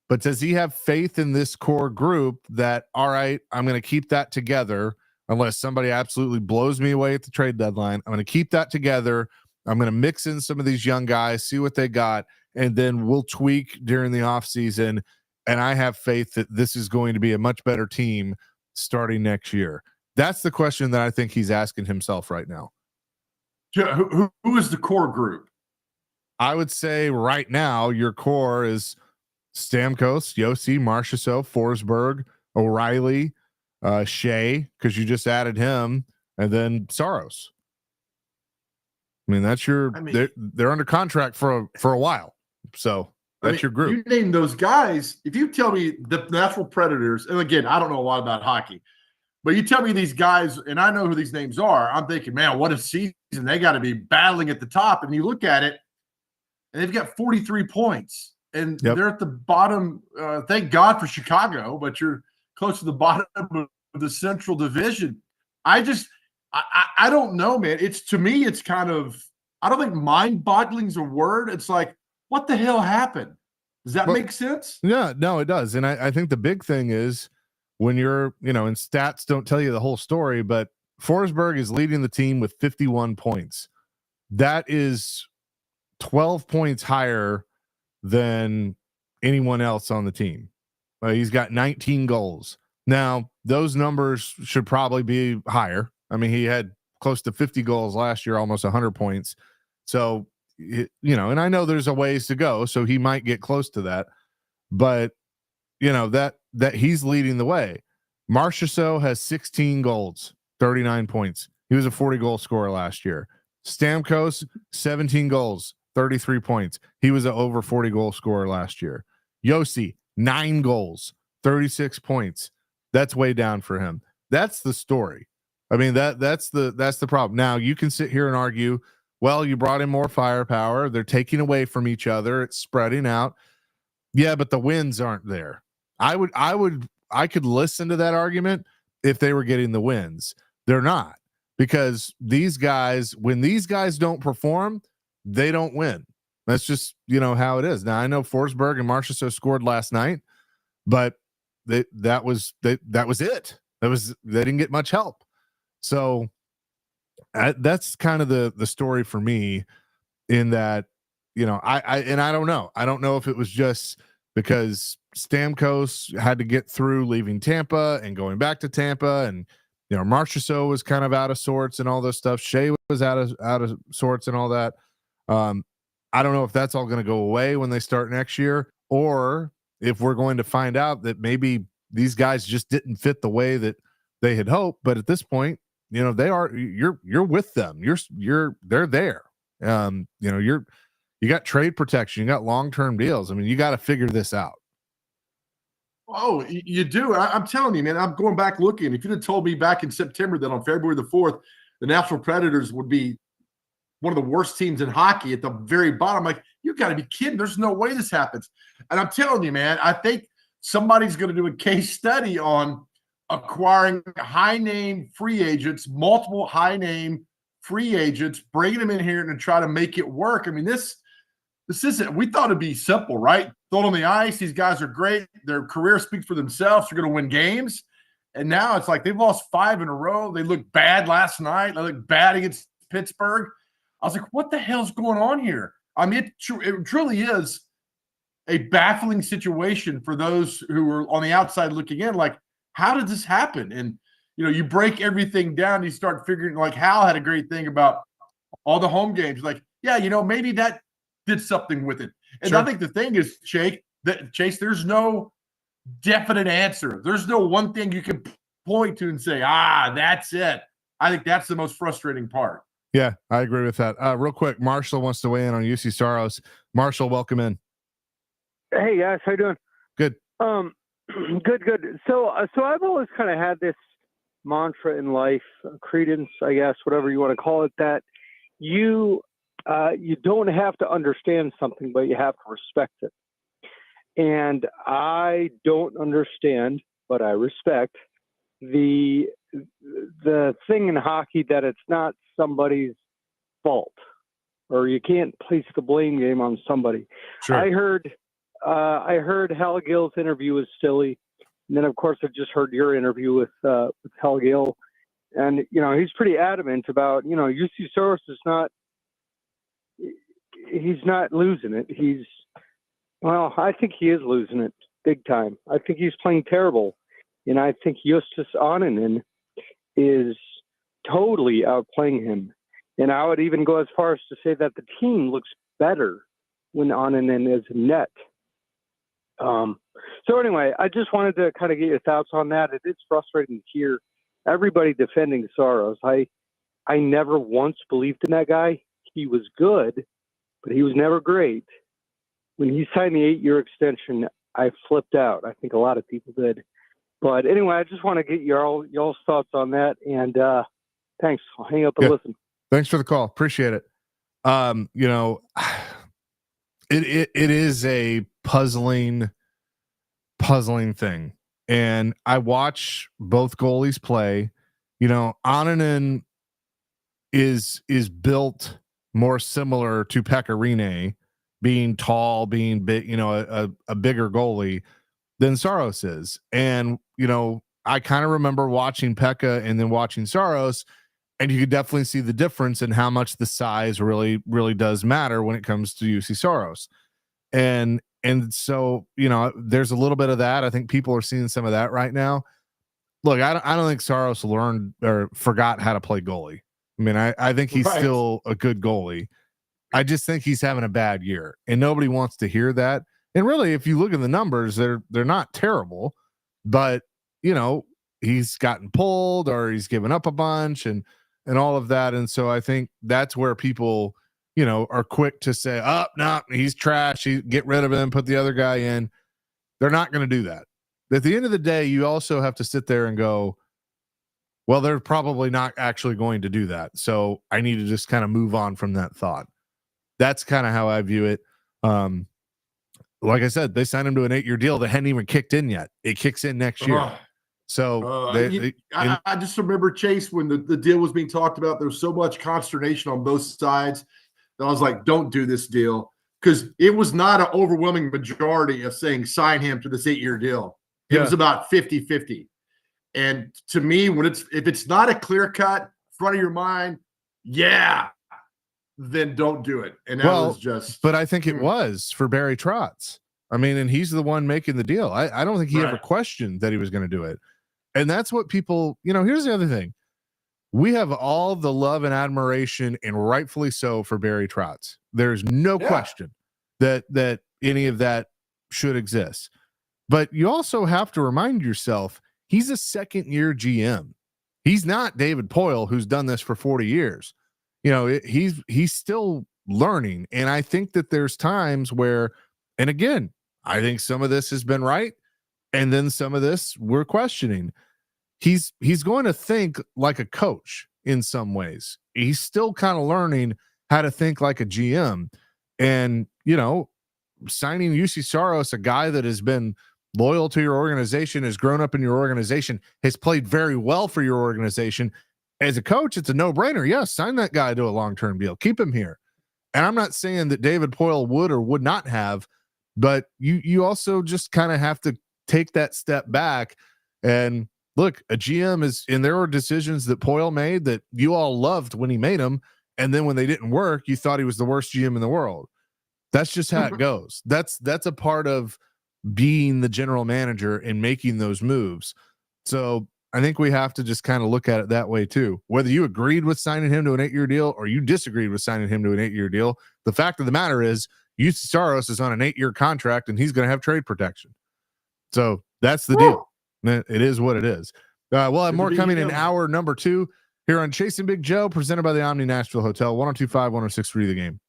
But does he have faith in this core group that, all right, I'm going to keep that together unless somebody absolutely blows me away at the trade deadline? I'm going to keep that together. I'm going to mix in some of these young guys, see what they got, and then we'll tweak during the offseason. And I have faith that this is going to be a much better team starting next year. That's the question that I think he's asking himself right now. Who is the core group? I would say right now your core is Stamkos, Josi, Marchessault, Forsberg, O'Reilly, Shea, because you just added him, and then Saros. I mean, that's they're under contract for a while, so that's your group. You name those guys. If you tell me the Nashville Predators, and again, I don't know a lot about hockey, but you tell me these guys, and I know who these names are, I'm thinking, man, what a season. They got to be battling at the top. And you look at it, and they've got 43 points. And they're at the bottom. Thank God for Chicago, but you're close to the bottom of the Central Division. I don't know, man. To me, it's kind of, I don't think mind-boggling is a word. It's like, what the hell happened? Does that make sense? Yeah, no, it does. And I think the big thing is, when you're, and stats don't tell you the whole story, but Forsberg is leading the team with 51 points. That is 12 points higher than anyone else on the team. He's got 19 goals. Now, those numbers should probably be higher. I mean, he had close to 50 goals last year, almost 100 points. So, and I know there's a ways to go, so he might get close to that. But, that he's leading the way. Marchessault has 16 goals, 39 points. He was a 40-goal scorer last year. Stamkos, 17 goals, 33 points. He was an over 40-goal scorer last year. Josi, 9 goals, 36 points. That's way down for him. That's the story. I mean, that's the problem. Now, you can sit here and argue, well, you brought in more firepower. They're taking away from each other. It's spreading out. Yeah, but the wins aren't there. I could listen to that argument if they were getting the wins. They're not, because these guys, when these guys don't perform, they don't win. That's just, how it is. Now, I know Forsberg and Marchessault scored last night, but that was it. They didn't get much help. So that's kind of the story for me, in that, I don't know. I don't know if it was just because Stamkos had to get through leaving Tampa and going back to Tampa, and Marchessault was kind of out of sorts and all this stuff. Shea was out of sorts and all that. I don't know if that's all going to go away when they start next year, or if we're going to find out that maybe these guys just didn't fit the way that they had hoped. But at this point, you know, you're with them. They're there. You know, you got trade protection, you got long-term deals. I mean, you got to figure this out. Oh, you do. I'm telling you, man, I'm going back looking. If you'd have told me back in September that on February the 4th, the Nashville Predators would be one of the worst teams in hockey at the very bottom, like, you got to be kidding. There's no way this happens. And I'm telling you, man, I think somebody's going to do a case study on acquiring high-name free agents, multiple high-name free agents, bringing them in here and try to make it work. I mean, this isn't, we thought it'd be simple, right? Throw it on the ice. These guys are great. Their career speaks for themselves. They're going to win games. And now it's like they've lost 5 in a row. They looked bad last night. They looked bad against Pittsburgh. I was like, what the hell's going on here? I mean, it truly is a baffling situation for those who are on the outside looking in. Like, how did this happen? And, you know, you break everything down. You start figuring, like, Hal had a great thing about all the home games. Like, yeah, you know, maybe that did something with it. And Sure. I think the thing is, Chase, there's no definite answer. There's no one thing you can point to and say, that's it. I think that's the most frustrating part. Yeah, I agree with that. Real quick, Marshall wants to weigh in on UC Saros. Marshall, welcome in. Hey guys, how you doing? Good. Good. So I've always kind of had this mantra in life, credence, I guess, whatever you want to call it, that you don't have to understand something, but you have to respect it. And I don't understand, but I respect the thing in hockey that it's not somebody's fault, or you can't place the blame game on somebody. Sure. I heard Hal Gill's interview with Stilly, and then of course I just heard your interview with Hal Gill, and you know he's pretty adamant about, you know, UC Saros is not, he's not losing it. I think he is losing it big time. I think he's playing terrible, and I think Justus Annunen is totally outplaying him. And I would even go as far as to say that the team looks better when Annunen is in net. So anyway, I just wanted to kind of get your thoughts on that. It is frustrating to hear everybody defending Saros. I never once believed in that guy. He was good, but he was never great. When he signed the 8-year extension, I flipped out. I think a lot of people did. But anyway, I just want to get y'all's thoughts on that. And thanks. I'll hang up and listen. Thanks for the call. Appreciate it. You know, it is a puzzling thing. And I watch both goalies play. You know, Annunen is built more similar to Pekka Rinne, being tall, being big, you know, a bigger goalie than Saros is. And, you know, I kind of remember watching Pekka and then watching Saros, and you could definitely see the difference in how much the size really, really does matter when it comes to UC Saros. And so, you know, there's a little bit of that. I think people are seeing some of that right now. Look, I don't think Saros learned or forgot how to play goalie. I mean, I think he's still a good goalie. I just think he's having a bad year, and nobody wants to hear that. And really, if you look at the numbers, they're not terrible, but you know, he's gotten pulled or he's given up a bunch and all of that. And so I think that's where people, you know, are quick to say, oh, no, he's trash. Get rid of him, put the other guy in. They're not going to do that. At the end of the day, you also have to sit there and go, well, they're probably not actually going to do that. So I need to just kind of move on from that thought. That's kind of how I view it. Like I said, they signed him to an 8-year deal that hadn't even kicked in yet. It kicks in next year. So I just remember, Chase, when the deal was being talked about, there was so much consternation on both sides that I was like, don't do this deal, because it was not an overwhelming majority of saying sign him to this 8-year deal. It was about 50-50. And to me, if it's not a clear cut front of your mind, then don't do it. And that was just. But I think it was for Barry Trotz. I mean, and he's the one making the deal. I don't think he ever questioned that he was going to do it. And that's what people, you know, here's the other thing. we have all the love and admiration, and rightfully so, for Barry Trotz. There's no question that any of that should exist. But you also have to remind yourself he's a second-year GM. He's not David Poyle, who's done this for 40 years. He's still learning, and I think that there's times where, and again, I think some of this has been right, and then some of this we're questioning. He's going to think like a coach in some ways. He's still kind of learning how to think like a GM, and signing UC Saros, a guy that has been loyal to your organization, has grown up in your organization, has played very well for your organization. As a coach, it's a no-brainer. Yes, sign that guy to a long-term deal. Keep him here. And I'm not saying that David Poyle would or would not have, but you also just kind of have to take that step back and look. A GM and there were decisions that Poyle made that you all loved when he made them, and then when they didn't work, you thought he was the worst GM in the world. That's just how it goes. That's a part of being the general manager and making those moves. So I think we have to just kind of look at it that way too. Whether you agreed with signing him to an 8-year deal or you disagreed with signing him to an 8-year deal, the fact of the matter is UC Saros is on an 8-year contract and he's going to have trade protection. So that's the deal. It is what it is. We'll have more coming in hour number 2 here on Chasing Big Joe, presented by the Omni Nashville Hotel, 102.5, 106.3 The Game.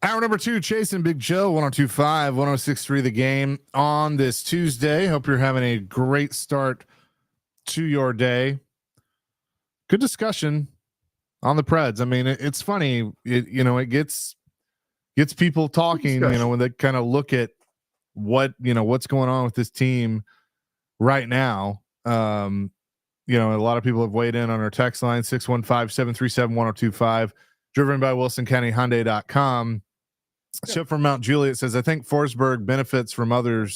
Hour number 2, Chasing Big Joe, 102.5, 106.3 The Game on this Tuesday. Hope you're having a great start to your day. Good discussion on the Preds. I mean, it's funny. It gets people talking, when they kind of look at what's going on with this team right now. A lot of people have weighed in on our text line, 615-737-1025, driven by WilsonCountyHyundai.com. So from Mount Juliet says, I think Forsberg benefits from other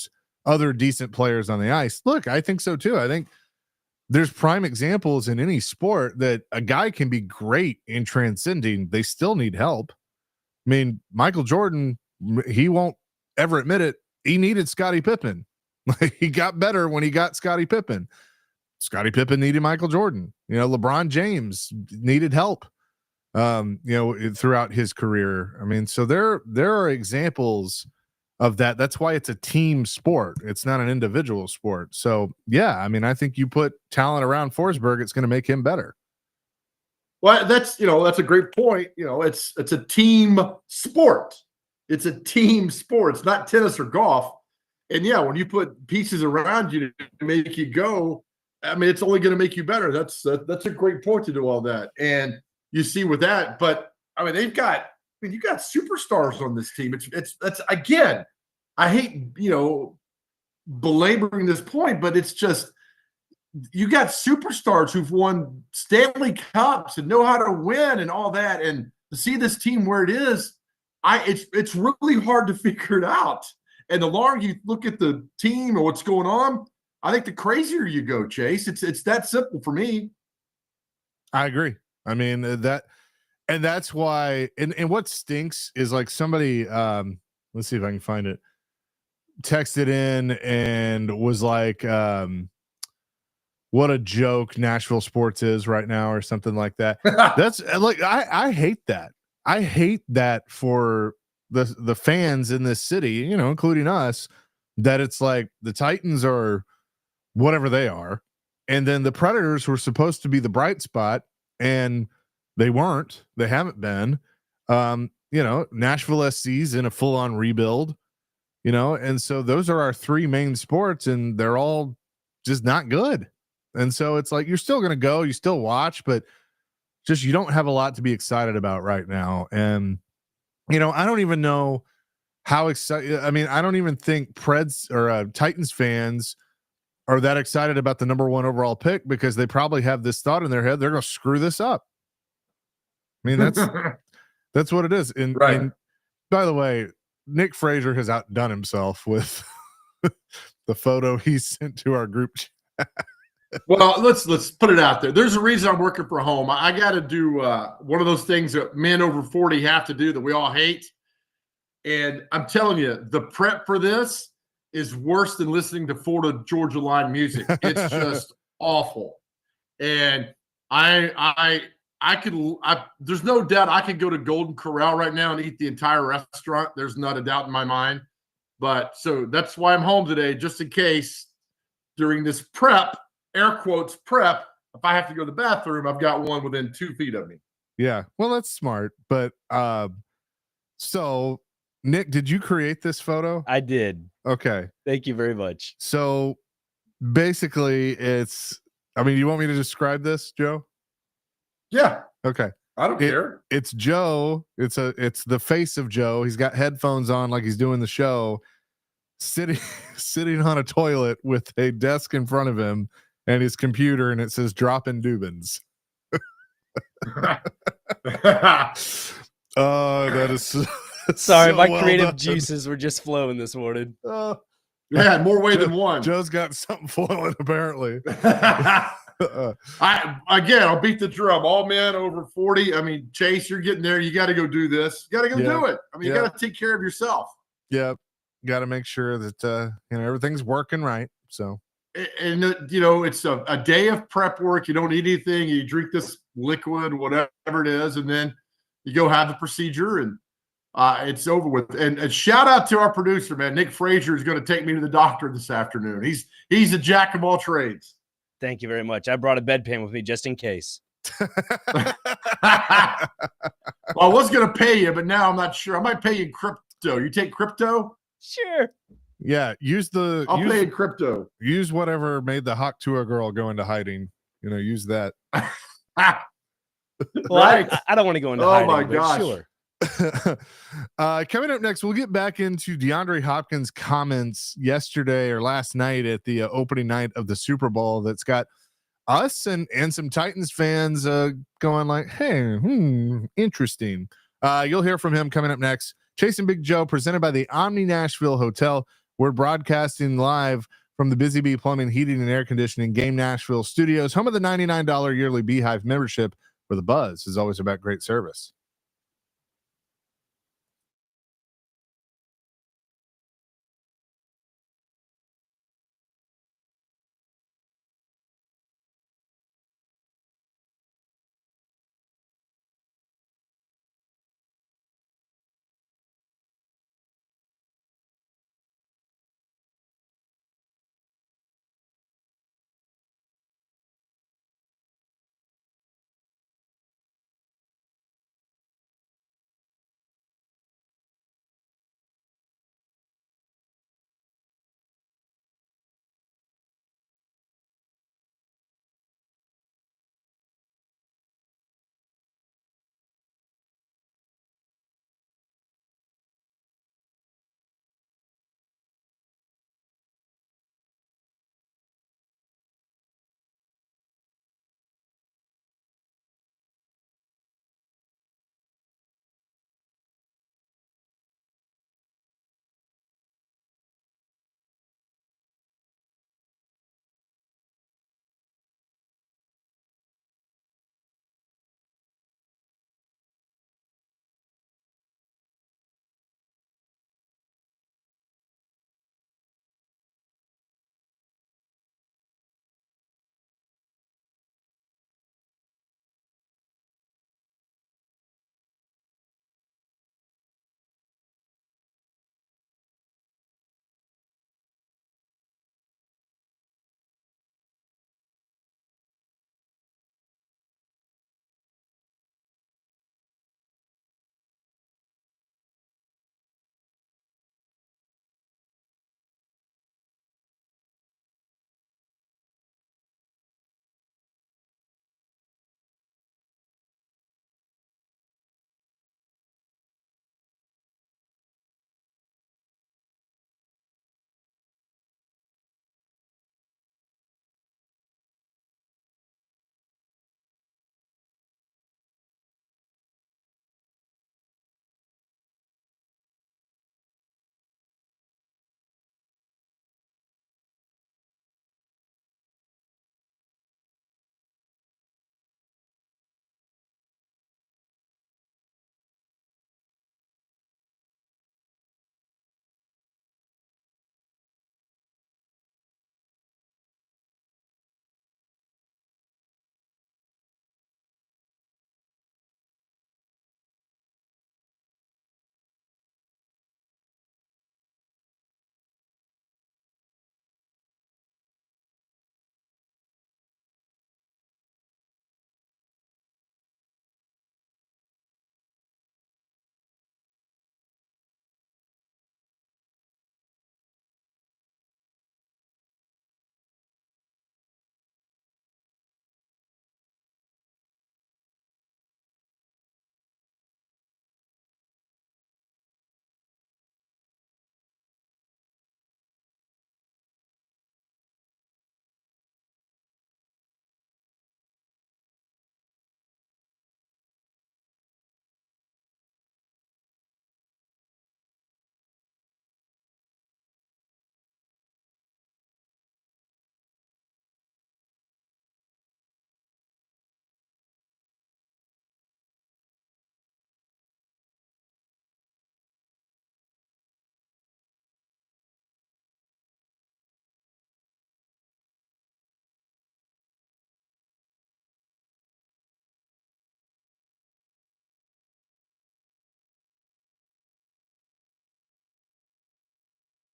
decent players on the ice. Look, I think so too. I think there's prime examples in any sport that a guy can be great in transcending. They still need help. I mean, Michael Jordan, he won't ever admit it. He needed Scottie Pippen. He got better when he got Scottie Pippen. Scottie Pippen needed Michael Jordan. LeBron James needed help. Throughout his career. I mean, so there are examples of that. That's why it's a team sport. It's not an individual sport. So yeah, I mean, I think you put talent around Forsberg, it's going to make him better. Well, that's a great point. It's a team sport. It's a team sport. It's not tennis or golf. And yeah, when you put pieces around you to make you go, I mean, it's only going to make you better. That's a great point to do all that. And you see with that, but I mean, you got superstars on this team. That's again, I hate, belaboring this point, but it's just, you got superstars who've won Stanley Cups and know how to win and all that. And to see this team where it is, it's really hard to figure it out. And the longer you look at the team or what's going on, I think the crazier you go, Chase. It's that simple for me. I agree. I mean, that's why, and what stinks is like somebody, let's see if I can find it, texted in and was like, what a joke Nashville sports is right now, or something like that. That's like, I hate that. I hate that for the fans in this city, including us, that it's like the Titans are whatever they are. And then the Predators were supposed to be the bright spot, and they weren't. They haven't been. Nashville SC's in a full-on rebuild, and so those are our three main sports, and they're all just not good. And so it's like, you're still going to go, you still watch, but just, you don't have a lot to be excited about right now. And, I don't even know how excited. I mean, I don't even think Preds or Titans fans are that excited about the number 1 overall pick, because they probably have this thought in their head, they're going to screw this up. I mean, that's what it is. And, right. And by the way, Nick Frazier has outdone himself with the photo he sent to our group chat. Well, let's put it out there. There's a reason I'm working from home. I got to do one of those things that men over 40 have to do that we all hate. And I'm telling you, the prep for this is worse than listening to Florida Georgia Line music. It's just awful. And there's no doubt I could go to Golden Corral right now and eat the entire restaurant. There's not a doubt in my mind. But so that's why I'm home today, just in case during this prep, air quotes prep, if I have to go to the bathroom, I've got one within 2 feet of me. Yeah. Well, that's smart. But so Nick, did you create this photo? I did. Okay. Thank you very much. So basically you want me to describe this, Joe? Yeah. Okay. I don't care. It's Joe. It's the face of Joe. He's got headphones on like he's doing the show, sitting on a toilet with a desk in front of him and his computer, and it says "Dropping Dubins." Oh, that is sorry. so My well creative done. Juices were just flowing this morning. Yeah, more way than one. Joe's got something flowing apparently. I'll beat the drum. All men over 40. I mean, Chase, you're getting there. You got to go do this. You got to go do it. I mean, you got to take care of yourself. Yeah, got to make sure that everything's working right. So, and it's a day of prep work. You don't eat anything. You drink this liquid, whatever it is, and then you go have the procedure, and it's over with. And shout out to our producer, man. Nick Frazier is going to take me to the doctor this afternoon. He's a jack of all trades. Thank you very much. I brought a bedpan with me just in case. Well, I was going to pay you, but now I'm not sure. I might pay you in crypto. You take crypto? Sure. Yeah, I'll pay in crypto. Use whatever made the Hawk Tuah girl go into hiding. Use that. Well, Right. I don't want to go into Oh, hiding, my but gosh. sure. Coming up next, we'll get back into DeAndre Hopkins' comments yesterday or last night at the opening night of the Super Bowl. That's got us and some Titans fans going like, "Hey, interesting." You'll hear from him coming up next. Chasing Big Joe, presented by the Omni Nashville Hotel. We're broadcasting live from the Busy Bee Plumbing, Heating, and Air Conditioning Game Nashville Studios, home of the $99 yearly Beehive membership, where the buzz is always about great service.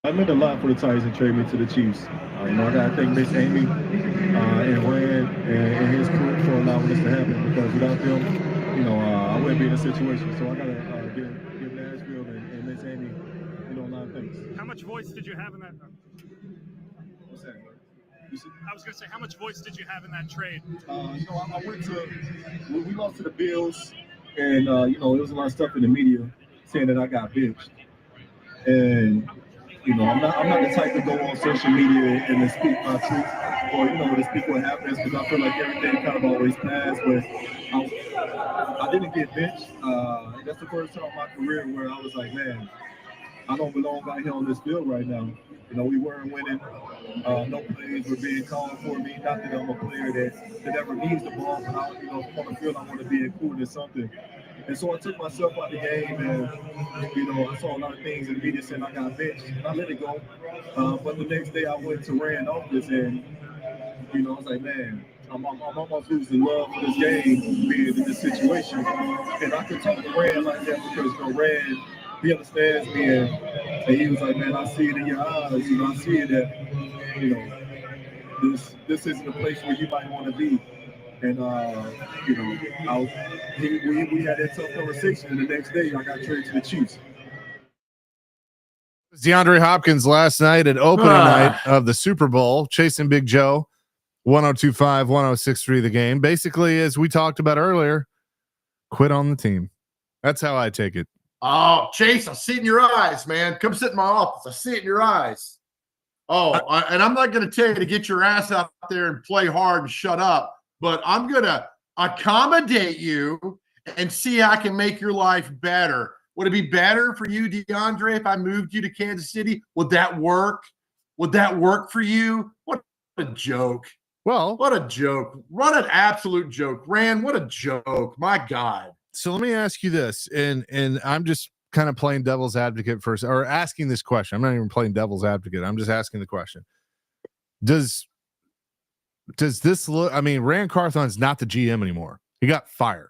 I meant a lot for the Titans and trade me to the Chiefs. I got to thank Miss Amy and Rand and his crew for allowing this to happen, because without them, I wouldn't be in this situation. So I gotta give Nashville and Miss Amy, a lot of thanks. How much voice did you have in that? What's that, bro? I was going to say, how much voice did you have in that trade? I went to when we lost to the Bills, and there was a lot of stuff in the media saying that I got bitched, and I'm not the type to go on social media and to speak my truth, or to speak what happens, because I feel like everything kind of always passed. But I didn't get bitched. That's the first time in my career where I was like, man, I don't belong out here on this field right now. We weren't winning. No plays were being called for me. Not that I'm a player that ever needs the ball, but on the field I want to be included in something. And so I took myself out of the game, and I saw a lot of things in the media saying I got benched, and I let it go. But the next day I went to Rand office, and I was like, man, I'm almost losing love for this game, being in this situation. And I could talk to Rand like that because Rand, he understands me, and he was like, man, I see it in your eyes. I see it that this isn't a place where you might want to be. And we had that tough conversation, and the next day I got traded to the Chiefs. DeAndre Hopkins last night at opening night of the Super Bowl, chasing Big Joe, 102.5, 106.3 the game. Basically, as we talked about earlier, quit on the team. That's how I take it. Oh, Chase, I see it in your eyes, man. Come sit in my office. I see it in your eyes. And I'm not going to tell you to get your ass out there and play hard and shut up, but I'm going to accommodate you and see how I can make your life better. Would it be better for you, DeAndre, if I moved you to Kansas City? Would that work? Would that work for you? What a joke. Well, what a joke. What an absolute joke. Rand, what a joke. My God. So let me ask you this, and I'm just kind of playing devil's advocate first, or asking this question. I'm not even playing devil's advocate. I'm just asking the question. Does this look, Rand Carthon's not the GM anymore. He got fired.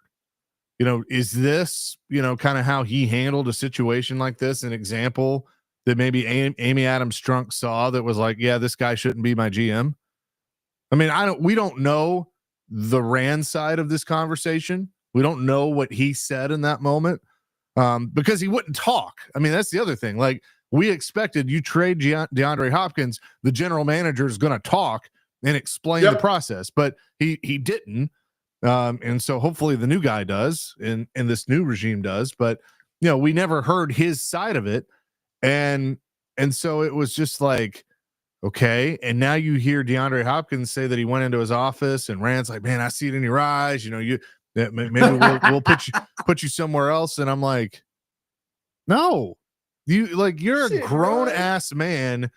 Is this, kind of how he handled a situation like this, an example that maybe Amy Adams Strunk saw that was like, yeah, this guy shouldn't be my GM? We don't know the Rand side of this conversation. We don't know what he said in that moment because he wouldn't talk. That's the other thing. Like, we expected you trade DeAndre Hopkins, the general manager is going to talk and explain the process, but he didn't. And so hopefully the new guy does, and this new regime does, but we never heard his side of it. And so it was just like, okay. And now you hear DeAndre Hopkins say that he went into his office, and Rand's like, man, I see it in your eyes. Maybe we'll put you somewhere else. And I'm like, no, you're a grown ass man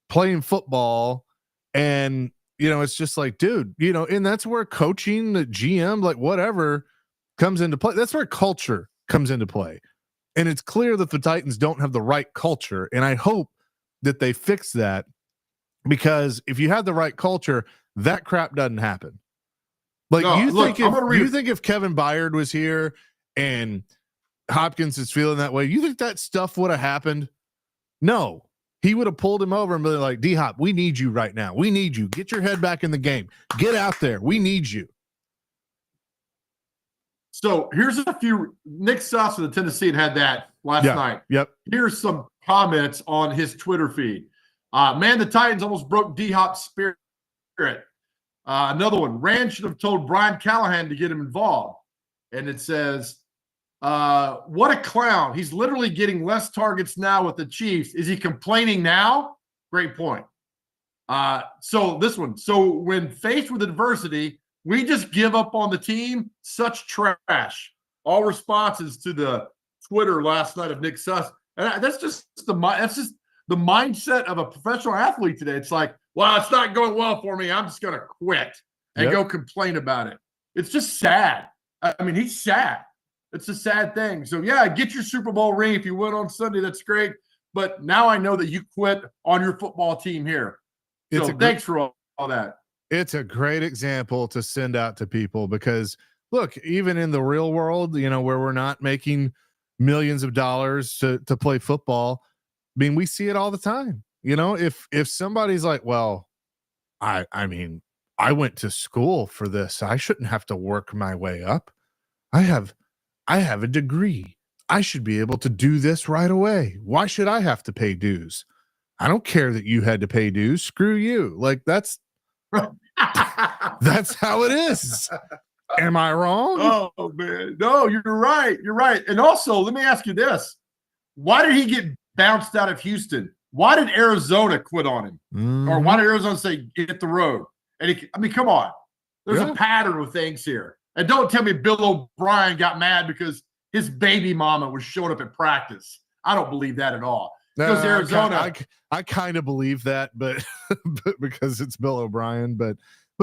playing football. And, it's just like, dude, and that's where coaching, the GM, like whatever, comes into play. That's where culture comes into play. And it's clear that the Titans don't have the right culture. And I hope that they fix that, because if you had the right culture, that crap doesn't happen. Like, you think if Kevin Byard was here and Hopkins is feeling that way, you think that stuff would have happened? No. He would have pulled him over and been like, D-Hop, we need you right now. We need you. Get your head back in the game. Get out there. We need you. So here's a few. Nick Suss of the Tennessee had that last night. Yep. Here's some comments on his Twitter feed. Man, the Titans almost broke D-Hop's spirit. Another one. Rand should have told Brian Callahan to get him involved. And it says, what a clown. He's literally getting less targets now with the Chiefs. Is he complaining now? Great point. So this one. So when faced with adversity, we just give up on the team. Such trash. All responses to the Twitter last night of Nick Suss. And that's just the mindset of a professional athlete today. It's like, well, it's not going well for me. I'm just going to quit and go complain about it. It's just sad. He's sad. It's a sad thing. So, get your Super Bowl ring. If you win on Sunday, that's great. But now I know that you quit on your football team here. So thanks for all that. It's a great example to send out to people, because, look, even in the real world, where we're not making millions of dollars to play football, we see it all the time. If somebody's like, well, I I went to school for this. I shouldn't have to work my way up. I have a degree. I should be able to do this right away. Why should I have to pay dues? I don't care that you had to pay dues. Screw you. Like that's how it is. Am I wrong? Oh man, no, you're right. You're right. And also, let me ask you this: why did he get bounced out of Houston? Why did Arizona quit on him? Or why did Arizona say hit the road? And I mean, come on. There's a pattern with things here. And don't tell me Bill O'Brien got mad because his baby mama was showing up at practice. I don't believe that at all. Because Arizona, I kind of believe that, but because it's Bill O'Brien. But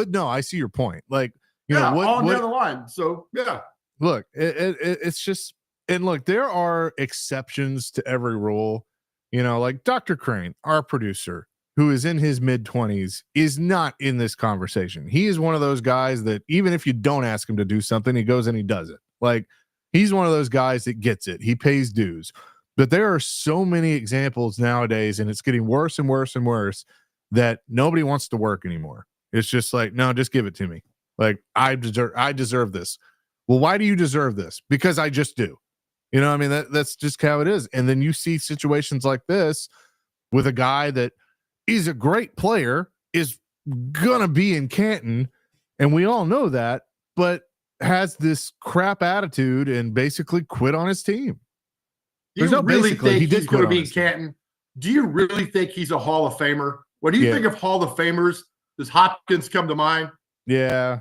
no, I see your point. Like, you know, what on the other line. So yeah, look, it's just, and look, there are exceptions to every rule. You know, like Dr. Crane, our producer, who is in his mid-20s, is not in this conversation. He is one of those guys that even if you don't ask him to do something, he goes and he does it. Like, he's one of those guys that gets it. He pays dues. But there are so many examples nowadays, and it's getting worse and worse and worse, that nobody wants to work anymore. It's just like, no, just give it to me. Like, I deserve this. Well, why do you deserve this? Because I just do. You know, I mean, that's just how it is. And then you see situations like this with a guy that is a great player, is gonna be in Canton, and we all know that, but has this crap attitude and basically quit on his team. Do you really think he's going to be in Canton? Do you really think he's a Hall of Famer? When you think of Hall of Famers, does Hopkins come to mind? Yeah,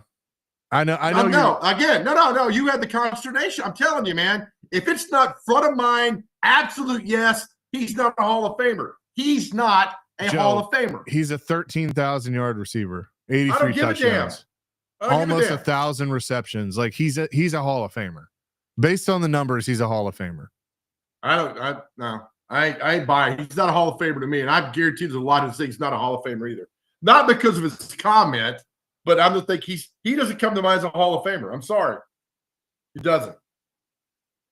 I know. No. Again, no. You had the consternation. I'm telling you, man. If it's not front of mind, absolute yes, he's not a Hall of Famer. He's not a Hall of Famer. He's a 13,000-yard receiver, 83 touchdowns, almost 1,000 receptions. Like he's a Hall of Famer. Based on the numbers, he's a Hall of Famer. I ain't buying. He's not a Hall of Famer to me, and I guarantee there's a lot of things not a Hall of Famer either. Not because of his comment, but I don't think he doesn't come to mind as a Hall of Famer. I'm sorry, he doesn't.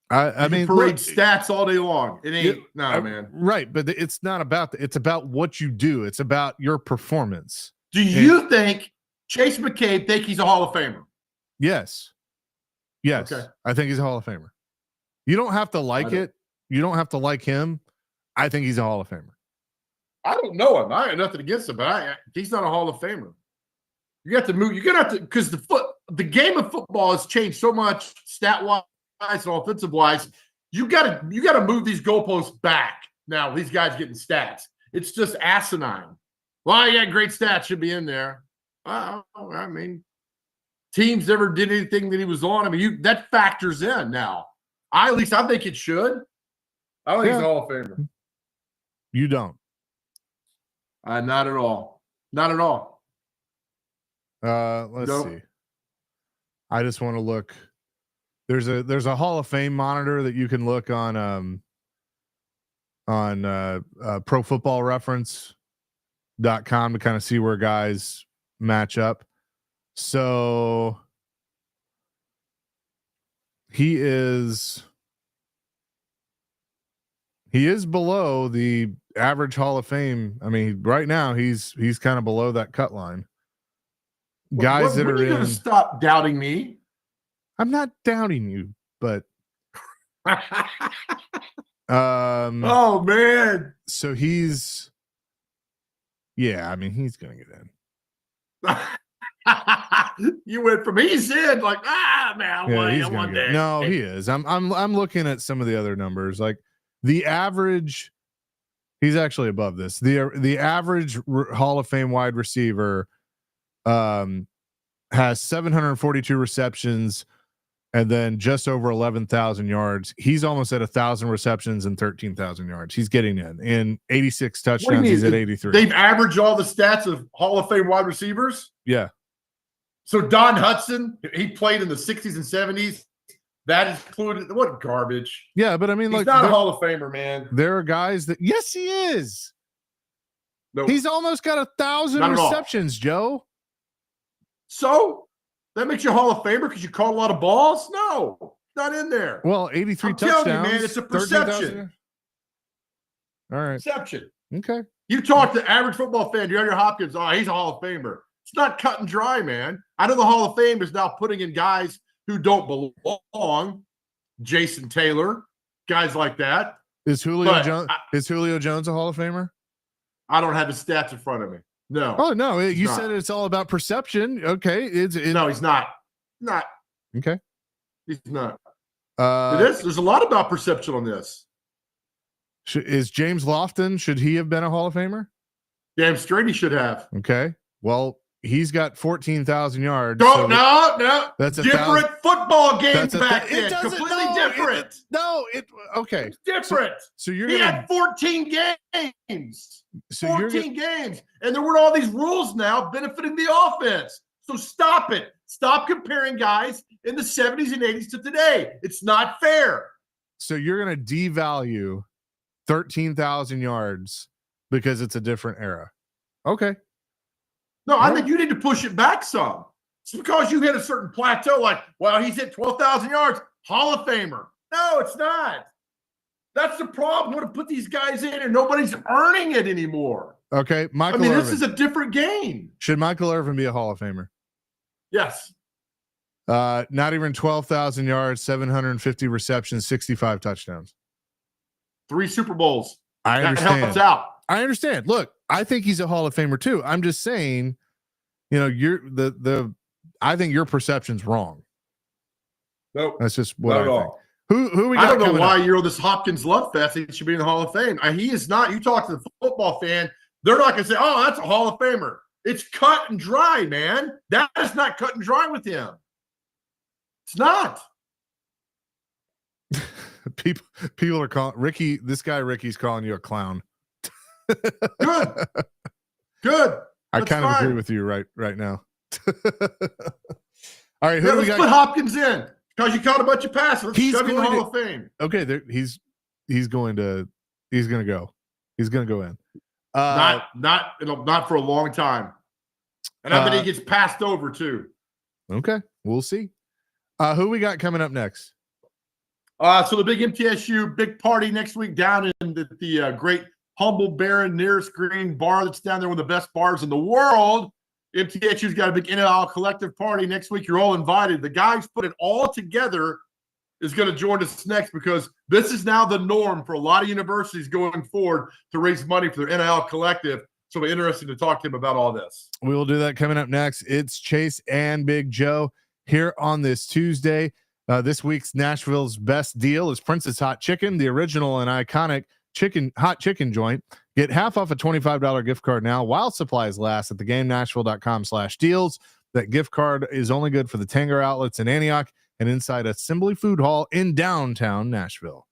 I mean, parade stats all day long. It ain't man. Right, but it's not about that. It's about what you do. It's about your performance. Do you think Chase McCabe think he's a Hall of Famer? Yes. Okay. I think he's a Hall of Famer. You don't have to like it. You don't have to like him. I think he's a Hall of Famer. I don't know him. I have nothing against him, but he's not a Hall of Famer. You got to move. You're gonna have to, because the game of football has changed so much stat wise and offensive wise. You got to move these goalposts back now. These guys getting stats. It's just asinine. Well, yeah, great stats should be in there. I mean, teams never did anything that he was on. I mean, that factors in now. At least I think it should. I think he's a Hall of Famer. You don't. Not at all. Not at all. Let's see. I just want to look. There's a Hall of Fame monitor that you can look on Pro Football Reference.com to kind of see where guys match up. So he is below the average Hall of Fame. I mean, right now he's kind of below that cut line. Guys that are in. Gonna stop doubting me. I'm not doubting you, but oh man. So he's I mean, he's gonna get in. You went from he's in like man, he's one day. No, he is. I'm looking at some of the other numbers. Like the average, he's actually above this. The average Hall of Fame wide receiver has 742 receptions and then just over 11,000 yards. He's almost at 1,000 receptions and 13,000 yards. He's getting in 86 touchdowns. He's at 83. They've averaged all the stats of Hall of Fame wide receivers. Yeah. So Don Hudson, he played in the 60s and 70s. That is included. What garbage. Yeah, but I mean, he's not a Hall of Famer, man. There are guys that, yes, he is. No, he's almost got 1,000 receptions, Joe. So that makes you a Hall of Famer because you caught a lot of balls? No, not in there. Well, 83 touchdowns. You, man, it's a perception. All right. Perception. Okay. You talk to average football fan, DeAndre Hopkins. Oh, he's a Hall of Famer. It's not cut and dry, man. I know the Hall of Fame is now putting in guys who don't belong. Jason Taylor, guys like that. Is Julio But Jones? Is Julio Jones a Hall of Famer? I don't have his stats in front of me. No. Oh no, he's you not. said it's all about perception. Okay, No, he's not. Not. okay. He's not. It is. There's a lot about perception on this. Is James Lofton? Should he have been a Hall of Famer? Damn straight he should have. Okay. Well, he's got 14,000 yards. No. That's a different football game That's back it then. doesn't- Completely no, different. Okay. It's different. So you're He gonna had 14 games. so you're 14 games. And there weren't all these rules now benefiting the offense. So stop it. Stop comparing guys in the 70s and 80s to today. It's not fair. so you're gonna devalue 13,000 yards because it's a different era. Okay. No, I think you need to push it back some. It's because you hit a certain plateau, like, well, he's hit 12,000 yards, Hall of Famer. No, it's not. That's the problem. We want to put these guys in and nobody's earning it anymore. Okay. Michael I mean, Irvin. this is a different game. Should Michael Irvin be a Hall of Famer? Yes. Not even 12,000 yards, 750 receptions, 65 touchdowns. 3 Super Bowls. I That understand. helps out. I understand. Look, I think he's a Hall of Famer too. I'm just saying, you're I think your perception's wrong. Nope. That's just what Not I at think. all. Who we got I don't know coming why up? you're on this Hopkins love fest. He should be in the Hall of Fame. He is not. You talk to the football fan, they're not going to say, oh, that's a Hall of Famer. It's cut and dry, man. That is not cut and dry with him. It's not. People are calling Ricky. This guy Ricky's calling you a clown. Good. Good. I That's kind of agree fine. with you right now. All right, who Yeah, do we let's put got? Hopkins in because you caught a bunch of passes. Let's He's shove him in the going Hall of Fame. Okay, he's going to go. He's going to go in. Not for a long time. And I bet he gets passed over too. Okay, we'll see. Who we got coming up next? So the big MTSU big party next week down in the great Humble Baron Nearest Green bar that's down there, one of the best bars in the world. MTSU's got a big NIL collective party next week. You're all invited. The guys put it all together is going to join us next because this is now the norm for a lot of universities going forward to raise money for their NIL collective. So it'll be interesting to talk to him about all this. We will do that coming up next. It's Chase and Big Joe here on this Tuesday. This week's Nashville's best deal is Prince's Hot Chicken, the original and iconic hot chicken joint. Get half off a $25 gift card now while supplies last at theGameNashville.com/deals. That gift card is only good for the Tanger outlets in Antioch and inside Assembly Food Hall in downtown Nashville.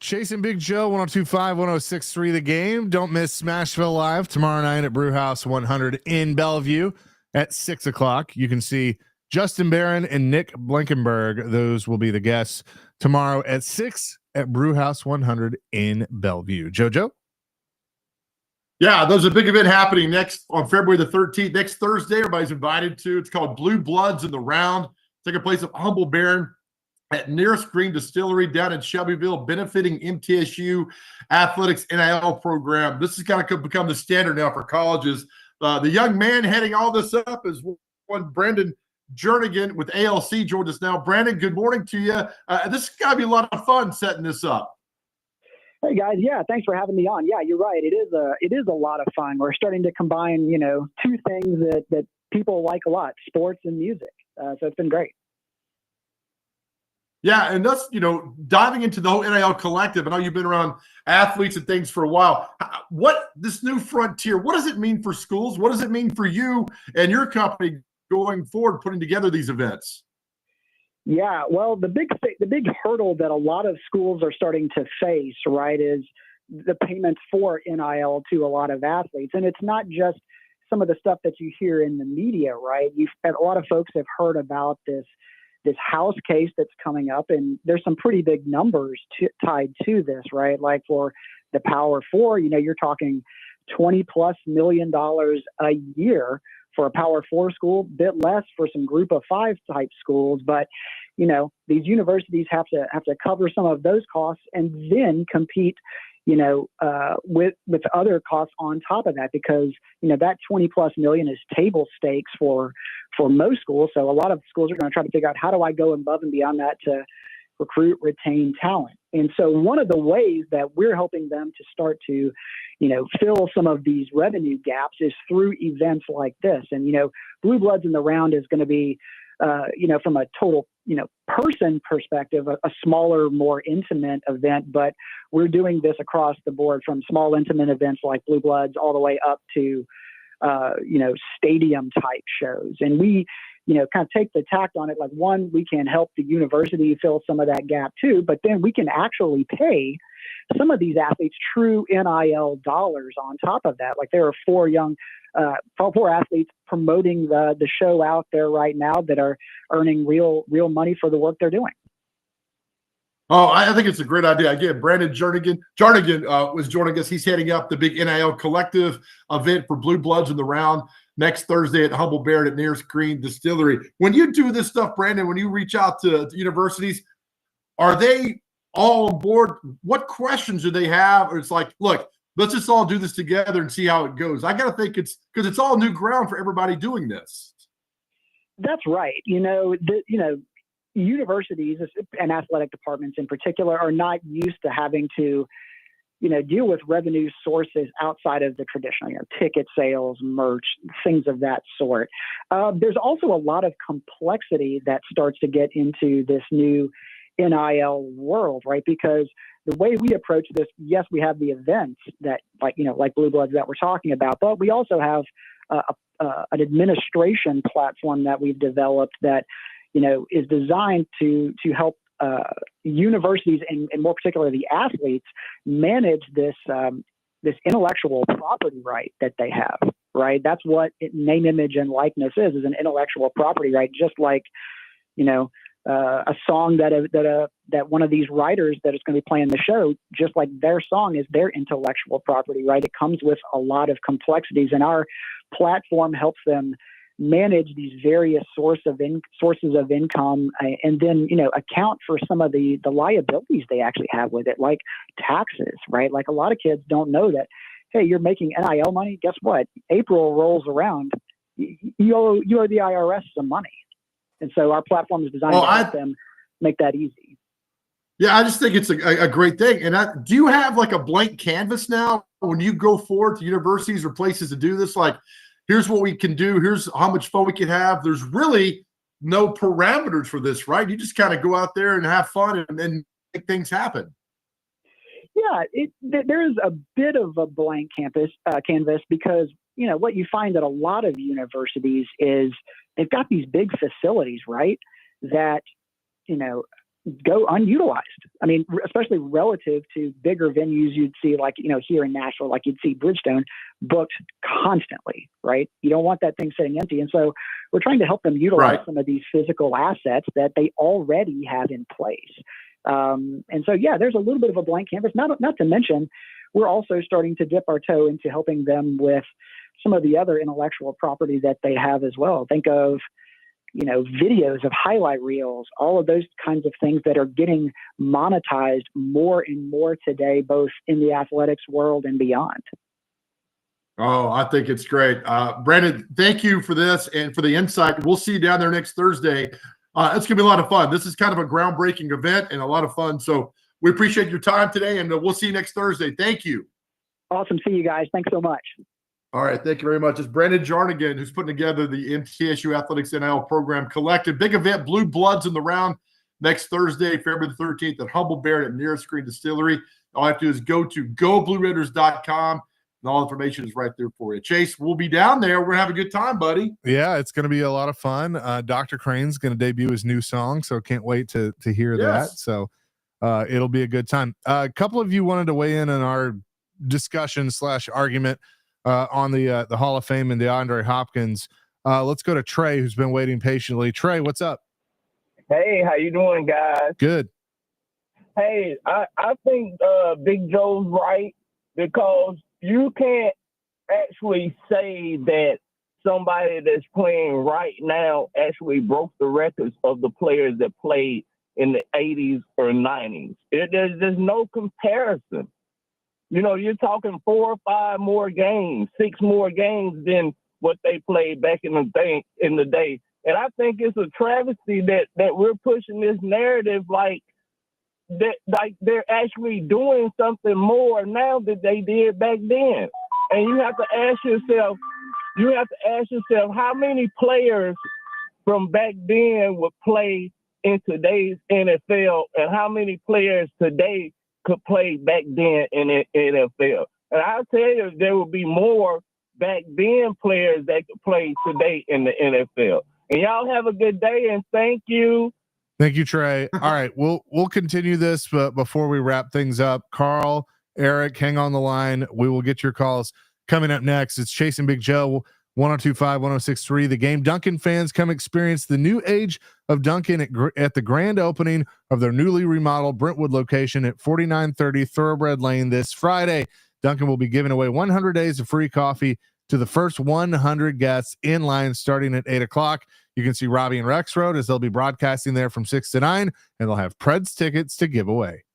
Chasing Big Joe, 1025, 1063 The Game. Don't miss Smashville Live tomorrow night at Brewhouse 100 in Bellevue at 6 o'clock. You can see Justin Barron and Nick Blankenberg. Those will be the guests tomorrow at 6 at Brewhouse 100 in Bellevue. JoJo? Yeah, there's a big event happening next on February the 13th. Next Thursday, everybody's invited to. It's called Blue Bloods in the Round. Taking place at Humble Baron at Nearest Green Distillery down in Shelbyville, benefiting MTSU Athletics NIL program. This is going to become the standard now for colleges. The young man heading all this up is one Brandon Jernigan with ALC joined us now. Brandon, good morning to you. This is going to be a lot of fun setting this up. Hey guys, yeah, thanks for having me on. Yeah, you're right. It is a lot of fun. We're starting to combine, two things that people like a lot: sports and music. So it's been great. Yeah, and that's diving into the whole NIL collective. I know you've been around athletes and things for a while. What this new frontier? What does it mean for schools? What does it mean for you and your company going forward, putting together these events? Yeah, well, the big hurdle that a lot of schools are starting to face, right, is the payments for NIL to a lot of athletes. And it's not just some of the stuff that you hear in the media, right? A lot of folks have heard about this House case that's coming up, and there's some pretty big numbers tied to this, right? Like for the Power Four, you're talking $20+ million a year for a Power Four school, bit less for some Group of Five type schools. But these universities have to cover some of those costs and then compete, with other costs on top of that, because that $20+ million is table stakes for most schools. So a lot of schools are going to try to figure out, how do I go above and beyond that to recruit, retain talent? And so one of the ways that we're helping them to start to, fill some of these revenue gaps is through events like this. And, Blue Bloods in the Round is going to be, from a total, person perspective, a smaller, more intimate event. But we're doing this across the board, from small, intimate events like Blue Bloods all the way up to, stadium type shows. And we, kind of take the tact on it. Like, one, we can help the university fill some of that gap too, but then we can actually pay some of these athletes true NIL dollars on top of that. Like, there are four athletes promoting the show out there right now that are earning real money for the work they're doing. Oh, I think it's a great idea. Again, Brandon Jernigan was joining us. He's heading up the big NIL collective event for Blue Bloods in the Round next Thursday at Humble Baron at Nearest Green Distillery. When you do this stuff, Brandon, when you reach out to universities, are they all on board? What questions do they have? Or it's like, look, let's just all do this together and see how it goes. I got to think it's because it's all new ground for everybody doing this. That's right. Universities and athletic departments in particular are not used to having to, deal with revenue sources outside of the traditional, ticket sales, merch, things of that sort. There's also a lot of complexity that starts to get into this new NIL world, right? Because the way we approach this, yes, we have the events that like Blue Bloods that we're talking about, but we also have an administration platform that we've developed that, is designed to help universities and more particularly the athletes manage this intellectual property right that they have, right? That's what name, image, and likeness is an intellectual property right. Just like, a song that one of these writers that is going to be playing the show, just like their song is their intellectual property, right? It comes with a lot of complexities, and our platform helps them manage these various sources of income, and then account for some of the liabilities they actually have with it, like taxes, right? Like, a lot of kids don't know that, hey, you're making NIL money. Guess what? April rolls around, you owe the IRS some money, and so our platform is designed to help them make that easy. Yeah, I just think it's a great thing. And do you have like a blank canvas now when you go forward to universities or places to do this? Like, here's what we can do. Here's how much fun we can have. There's really no parameters for this, right? You just kind of go out there and have fun and then make things happen. Yeah, there's a bit of a blank canvas because, what you find at a lot of universities is they've got these big facilities, right? That, go unutilized. I mean, especially relative to bigger venues you'd see, like, here in Nashville, like you'd see Bridgestone booked constantly, right? You don't want that thing sitting empty. And so we're trying to help them utilize some of these physical assets that they already have in place. And so, yeah, there's a little bit of a blank canvas, not to mention, we're also starting to dip our toe into helping them with some of the other intellectual property that they have as well. Think of, videos of highlight reels, all of those kinds of things that are getting monetized more and more today, both in the athletics world and beyond. Oh, I think it's great. Brandon, thank you for this and for the insight. We'll see you down there next Thursday. It's going to be a lot of fun. This is kind of a groundbreaking event and a lot of fun. So we appreciate your time today, and we'll see you next Thursday. Thank you. Awesome. See you guys. Thanks so much. All right, thank you very much. It's Brandon Jarnigan who's putting together the MTSU Athletics NIL program collective. Big event, Blue Bloods in the round next Thursday, February the 13th at Humble Bear at Nearest Green Distillery. All you have to do is go to goblueraiders.com, and all information is right there for you. Chase, we'll be down there. We're going to have a good time, buddy. Yeah, it's going to be a lot of fun. Dr. Crane's going to debut his new song, so can't wait to hear that. So it'll be a good time. A couple of you wanted to weigh in on our discussion / argument on the Hall of Fame and DeAndre Hopkins. Let's go to Trey, who's been waiting patiently. Trey, what's up? Hey, how you doing, guys? Good. Hey, I think Big Joe's right, because you can't actually say that somebody that's playing right now actually broke the records of the players that played in the 80s or 90s. There's no comparison. You're talking 4 or 5 more games, 6 more games than what they played back in the day. And I think it's a travesty that we're pushing this narrative like they're actually doing something more now than they did back then. And you have to ask yourself, how many players from back then would play in today's NFL, and how many players today could play back then in the NFL. And I'll tell you, there will be more back then players that could play today in the NFL. And y'all have a good day, and thank you. Thank you, Trey. All right, we'll continue this, but before we wrap things up, Carl, Eric, hang on the line. We will get your calls coming up next. It's Chasing Big Joe, 102.5, 106.3 The Game. Dunkin' fans, come experience the new age of Dunkin' at the grand opening of their newly remodeled Brentwood location at 4930 Thoroughbred Lane this Friday. Dunkin' will be giving away 100 days of free coffee to the first 100 guests in line starting at 8 o'clock. You can see Robbie and Rex Road as they'll be broadcasting there from 6 to 9, and they'll have Preds tickets to give away.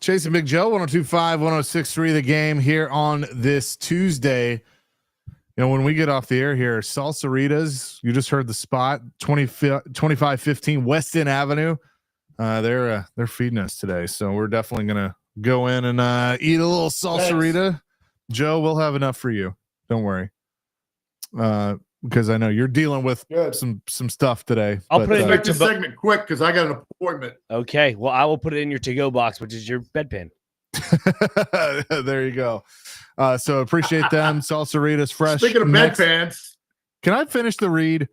Chase and Big Joe, 102.5, 106.3 The Game here on this Tuesday. You know, when we get off the air here, Salsaritas, you just heard the spot, 2515 West End Avenue. They're feeding us today, so we're definitely gonna go in and eat a little salsarita. Thanks. Joe, we'll have enough for you. Don't worry, because I know you're dealing with some stuff today. I'll put it in make this segment quick because I got an appointment. Okay, well, I will put it in your to-go box, which is your bedpan. There you go. So appreciate them. Salsaritas fresh. Speaking of bedpans, can I finish the read?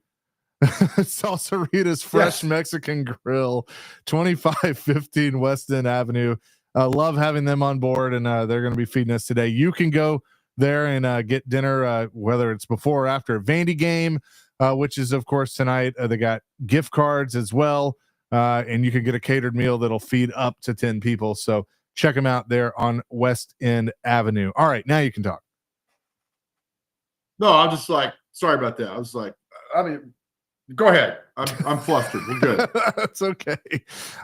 Salsaritas fresh Mexican grill, 2515 West End Avenue. Love having them on board, and they're going to be feeding us today. You can go there and get dinner, whether it's before or after a Vandy game, which is of course tonight. They got gift cards as well, and you can get a catered meal that'll feed up to 10 people. So check them out there on West End Avenue. All right, now you can talk. No, I'm just like, sorry about that. I was like, I mean, go ahead. I'm flustered. We're good. That's okay.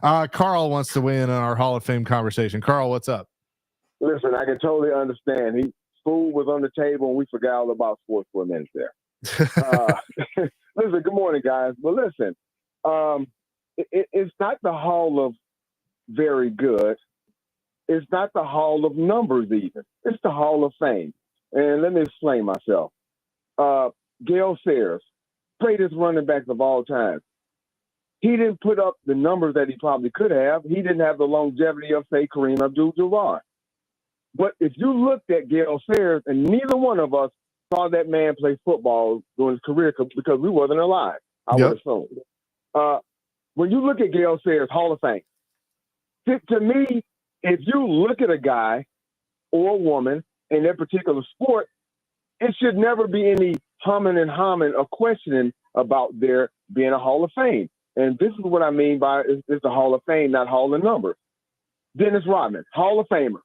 Carl wants to weigh in on our Hall of Fame conversation. Carl, what's up? Listen, I can totally understand. Food was on the table, and we forgot all about sports for a minute there. Listen, good morning, guys. But listen, it's not the Hall of very good. It's not the Hall of numbers even. It's the Hall of Fame. And let me explain myself. Gale Sayers, greatest running back of all time. He didn't put up the numbers that he probably could have. He didn't have the longevity of, say, Kareem Abdul-Jabbar. But if you looked at Gale Sayers, and neither one of us saw that man play football during his career because we wasn't alive, I would assume. When you look at Gale Sayers, Hall of Fame, to me, if you look at a guy or a woman in that particular sport, it should never be any humming and hawing or questioning about there being a Hall of Fame. And this is what I mean by it's the Hall of Fame, not Hall of Numbers. Dennis Rodman, Hall of Famer.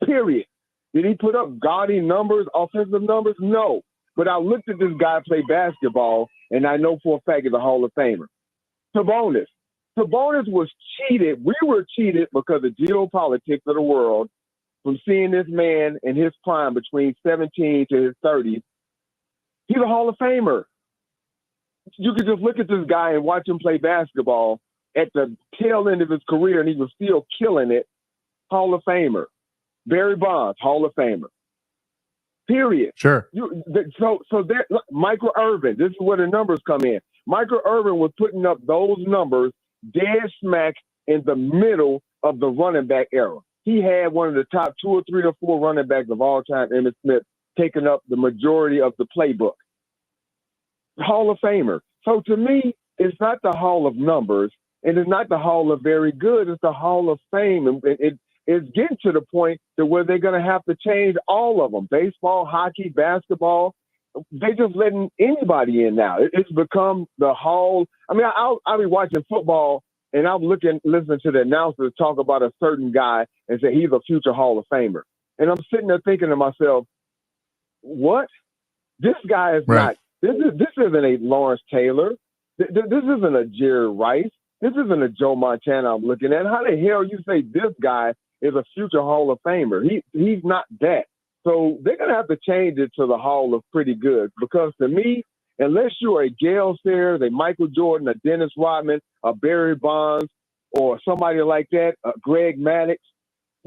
Period. Did he put up gaudy numbers, offensive numbers? No. But I looked at this guy play basketball, and I know for a fact he's a Hall of Famer. Sabonis was cheated. We were cheated because of geopolitics of the world from seeing this man in his prime between 17 to his 30s. He's a Hall of Famer. You could just look at this guy and watch him play basketball at the tail end of his career, and he was still killing it. Hall of Famer. Barry Bonds, Hall of Famer. Period. Sure. So there, look, Michael Irvin, this is where the numbers come in. Michael Irvin was putting up those numbers dead smack in the middle of the running back era. He had one of the top 2 or 3 or 4 running backs of all time, Emmitt Smith, taking up the majority of the playbook. Hall of Famer. So to me, it's not the Hall of Numbers, and it's not the Hall of Very Good. It's the Hall of Fame, and it's getting to the point to where they're going to have to change all of them. Baseball, hockey, basketball. They just letting anybody in now. It's become the Hall. I mean, I'll be watching football, and I'm listening to the announcers talk about a certain guy and say he's a future Hall of Famer. And I'm sitting there thinking to myself, what? This guy is not. This isn't a Lawrence Taylor. This isn't a Jerry Rice. This isn't a Joe Montana I'm looking at. How the hell you say this guy is a future Hall of Famer? He's not that. So they're going to have to change it to the Hall of Pretty Good, because to me, unless you're a Gale Sayers, a Michael Jordan, a Dennis Rodman, a Barry Bonds, or somebody like that, Greg Maddux,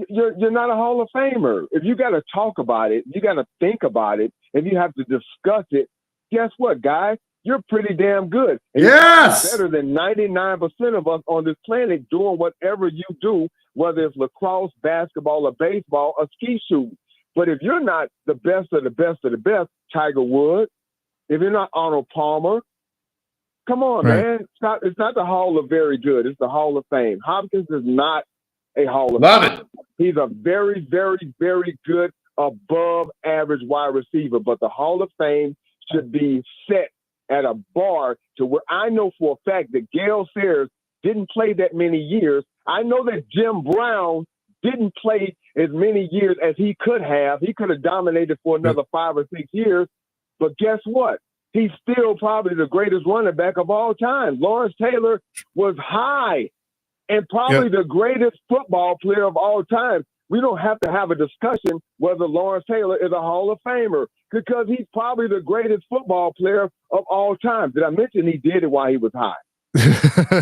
you're not a Hall of Famer. If you got to talk about it, you got to think about it, and you have to discuss it, guess what, guys? You're pretty damn good. And yes! You're better than 99% of us on this planet doing whatever you do, whether it's lacrosse, basketball, or baseball, or ski shooting. But if you're not the best of the best of the best, Tiger Woods, if you're not Arnold Palmer, come on, man. It's not the Hall of Very Good. It's the Hall of Fame. Hopkins is not a Hall of Fame. He's a very, very, very good, above average wide receiver. But the Hall of Fame should be set at a bar to where I know for a fact that Gale Sayers didn't play that many years. I know that Jim Brown didn't play as many years as he could have. He could have dominated for another 5 or 6 years. But guess what? He's still probably the greatest running back of all time. Lawrence Taylor was high. and probably the greatest football player of all time. We don't have to have a discussion whether Lawrence Taylor is a Hall of Famer because he's probably the greatest football player of all time. Did I mention he did it while he was high?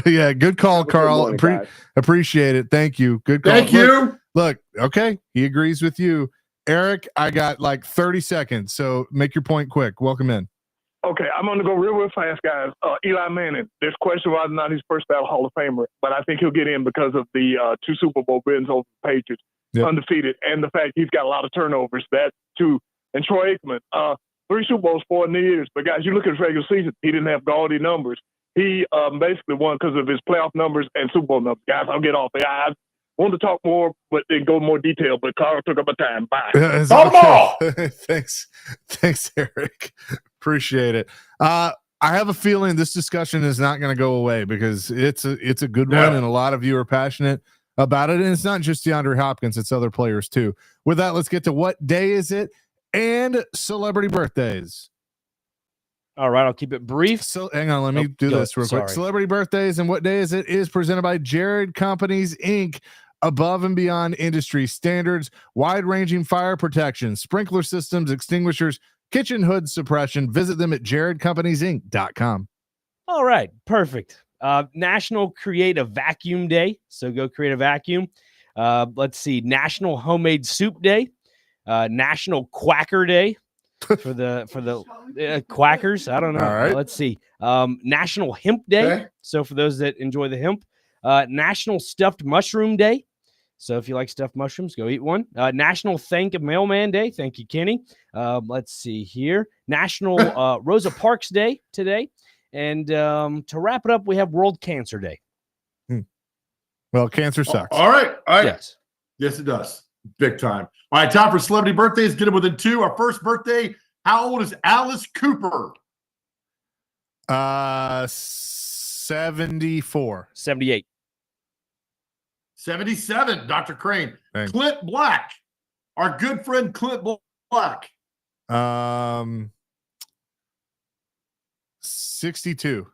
Yeah, good call, Carl. Appreciate it. Thank you. Good call. Thank you. Look, okay, he agrees with you. Eric, I got like 30 seconds, so make your point quick. Welcome in. Okay, I'm going to go real fast, guys. Eli Manning, there's question whether or not he's first ballot Hall of Famer, but I think he'll get in because of the 2 Super Bowl wins over the Patriots, undefeated, and the fact he's got a lot of turnovers. That too. And Troy Aikman, 3 Super Bowls, 4 in the years. But guys, you look at his regular season, he didn't have gaudy numbers. He basically won because of his playoff numbers and Super Bowl numbers. Guys, I'll get off. I wanted to talk more, but then go more detail. But Carl took up my time. Bye. Thanks, Eric. Appreciate it. I have a feeling this discussion is not going to go away because it's a good one, and a lot of you are passionate about it. And it's not just DeAndre Hopkins; it's other players too. With that, let's get to what day is it and celebrity birthdays. All right, I'll keep it brief. So hang on, let me do this real quick. Celebrity birthdays and what day is it is presented by Jared Companies Inc. Above and beyond industry standards, wide-ranging fire protection, sprinkler systems, extinguishers, kitchen hood suppression. Visit them at jaredcompaniesinc.com. All right, perfect. National Create a Vacuum Day, so go create a vacuum. Let's see, National Homemade Soup Day, National Quacker Day. For the quackers, I don't know. All right. Let's see. National Hemp Day. So for those that enjoy the hemp, National Stuffed Mushroom Day. So if you like stuffed mushrooms, go eat one. National Thank a Mailman Day. Thank you, Kenny. Let's see here. National Rosa Parks Day today. And to wrap it up, we have World Cancer Day. Well, cancer sucks. All right. Yes. Yes, it does. Big time. All right, time for celebrity birthdays. Get it within 2. Our first birthday. How old is Alice Cooper? 74. 78. 77. Dr. Crane. Thanks. Clint Black. Our good friend Clint Black. 62.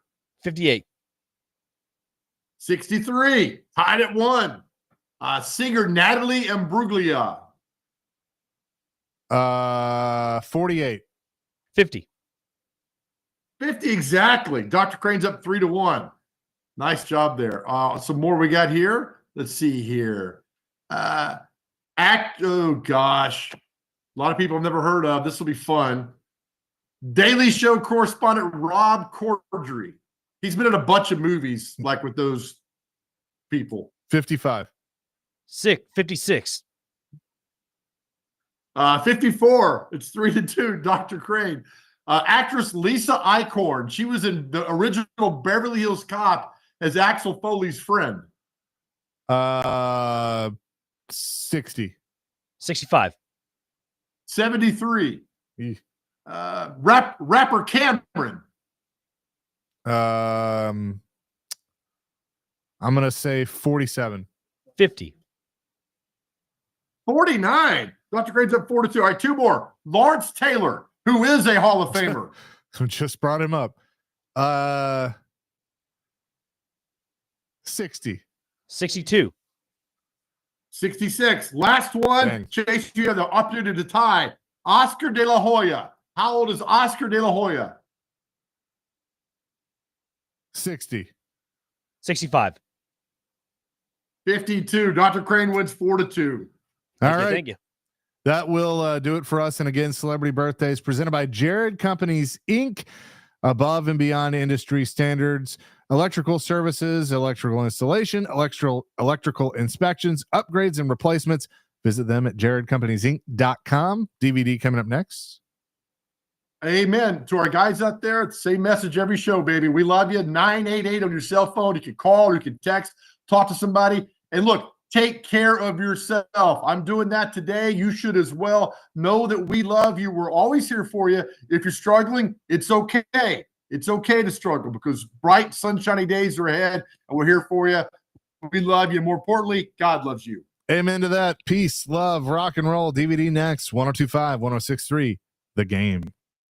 58. 63. Tied at 1. Singer Natalie Imbruglia. 48. 50. 50 exactly. Dr. Crane's up 3-1. Nice job there. Some more we got here. Let's see here. Oh gosh. A lot of people I've never heard of. This will be fun. Daily Show correspondent Rob Corddry. He's been in a bunch of movies like with those people. 55. 56. 54. It's 3-2. Dr. Crane. Actress Lisa Eichhorn. She was in the original Beverly Hills Cop as Axel Foley's friend. 60. 65. 73. Rapper Cameron. I'm gonna say 47. 50. 49. Dr. Crane's up 4-2. All right, 2 more. Lawrence Taylor, who is a Hall of Famer. Just brought him up. 60. 62. 66. Last one. Dang. Chase, you have the opportunity to tie. Oscar De La Hoya. How old is Oscar De La Hoya? 60. 65. 52. Dr. Crane wins 4-2. All right. Thank you. That will do it for us. And again, celebrity birthdays presented by Jared Companies Inc. Above and beyond industry standards, electrical services, electrical installation, electrical inspections, upgrades, and replacements. Visit them at jaredcompaniesinc.com. DVD coming up next. Amen. To our guys out there, same message every show, baby. We love you. 988 on your cell phone. You can call or you can text, talk to somebody. And look, take care of yourself. I'm doing that today. You should as well. Know that we love you. We're always here for you. If you're struggling, it's okay. It's okay to struggle because bright, sunshiny days are ahead, and we're here for you. We love you. More importantly, God loves you. Amen to that. Peace, love, rock and roll. DVD next. 102.5, 106.3, The Game.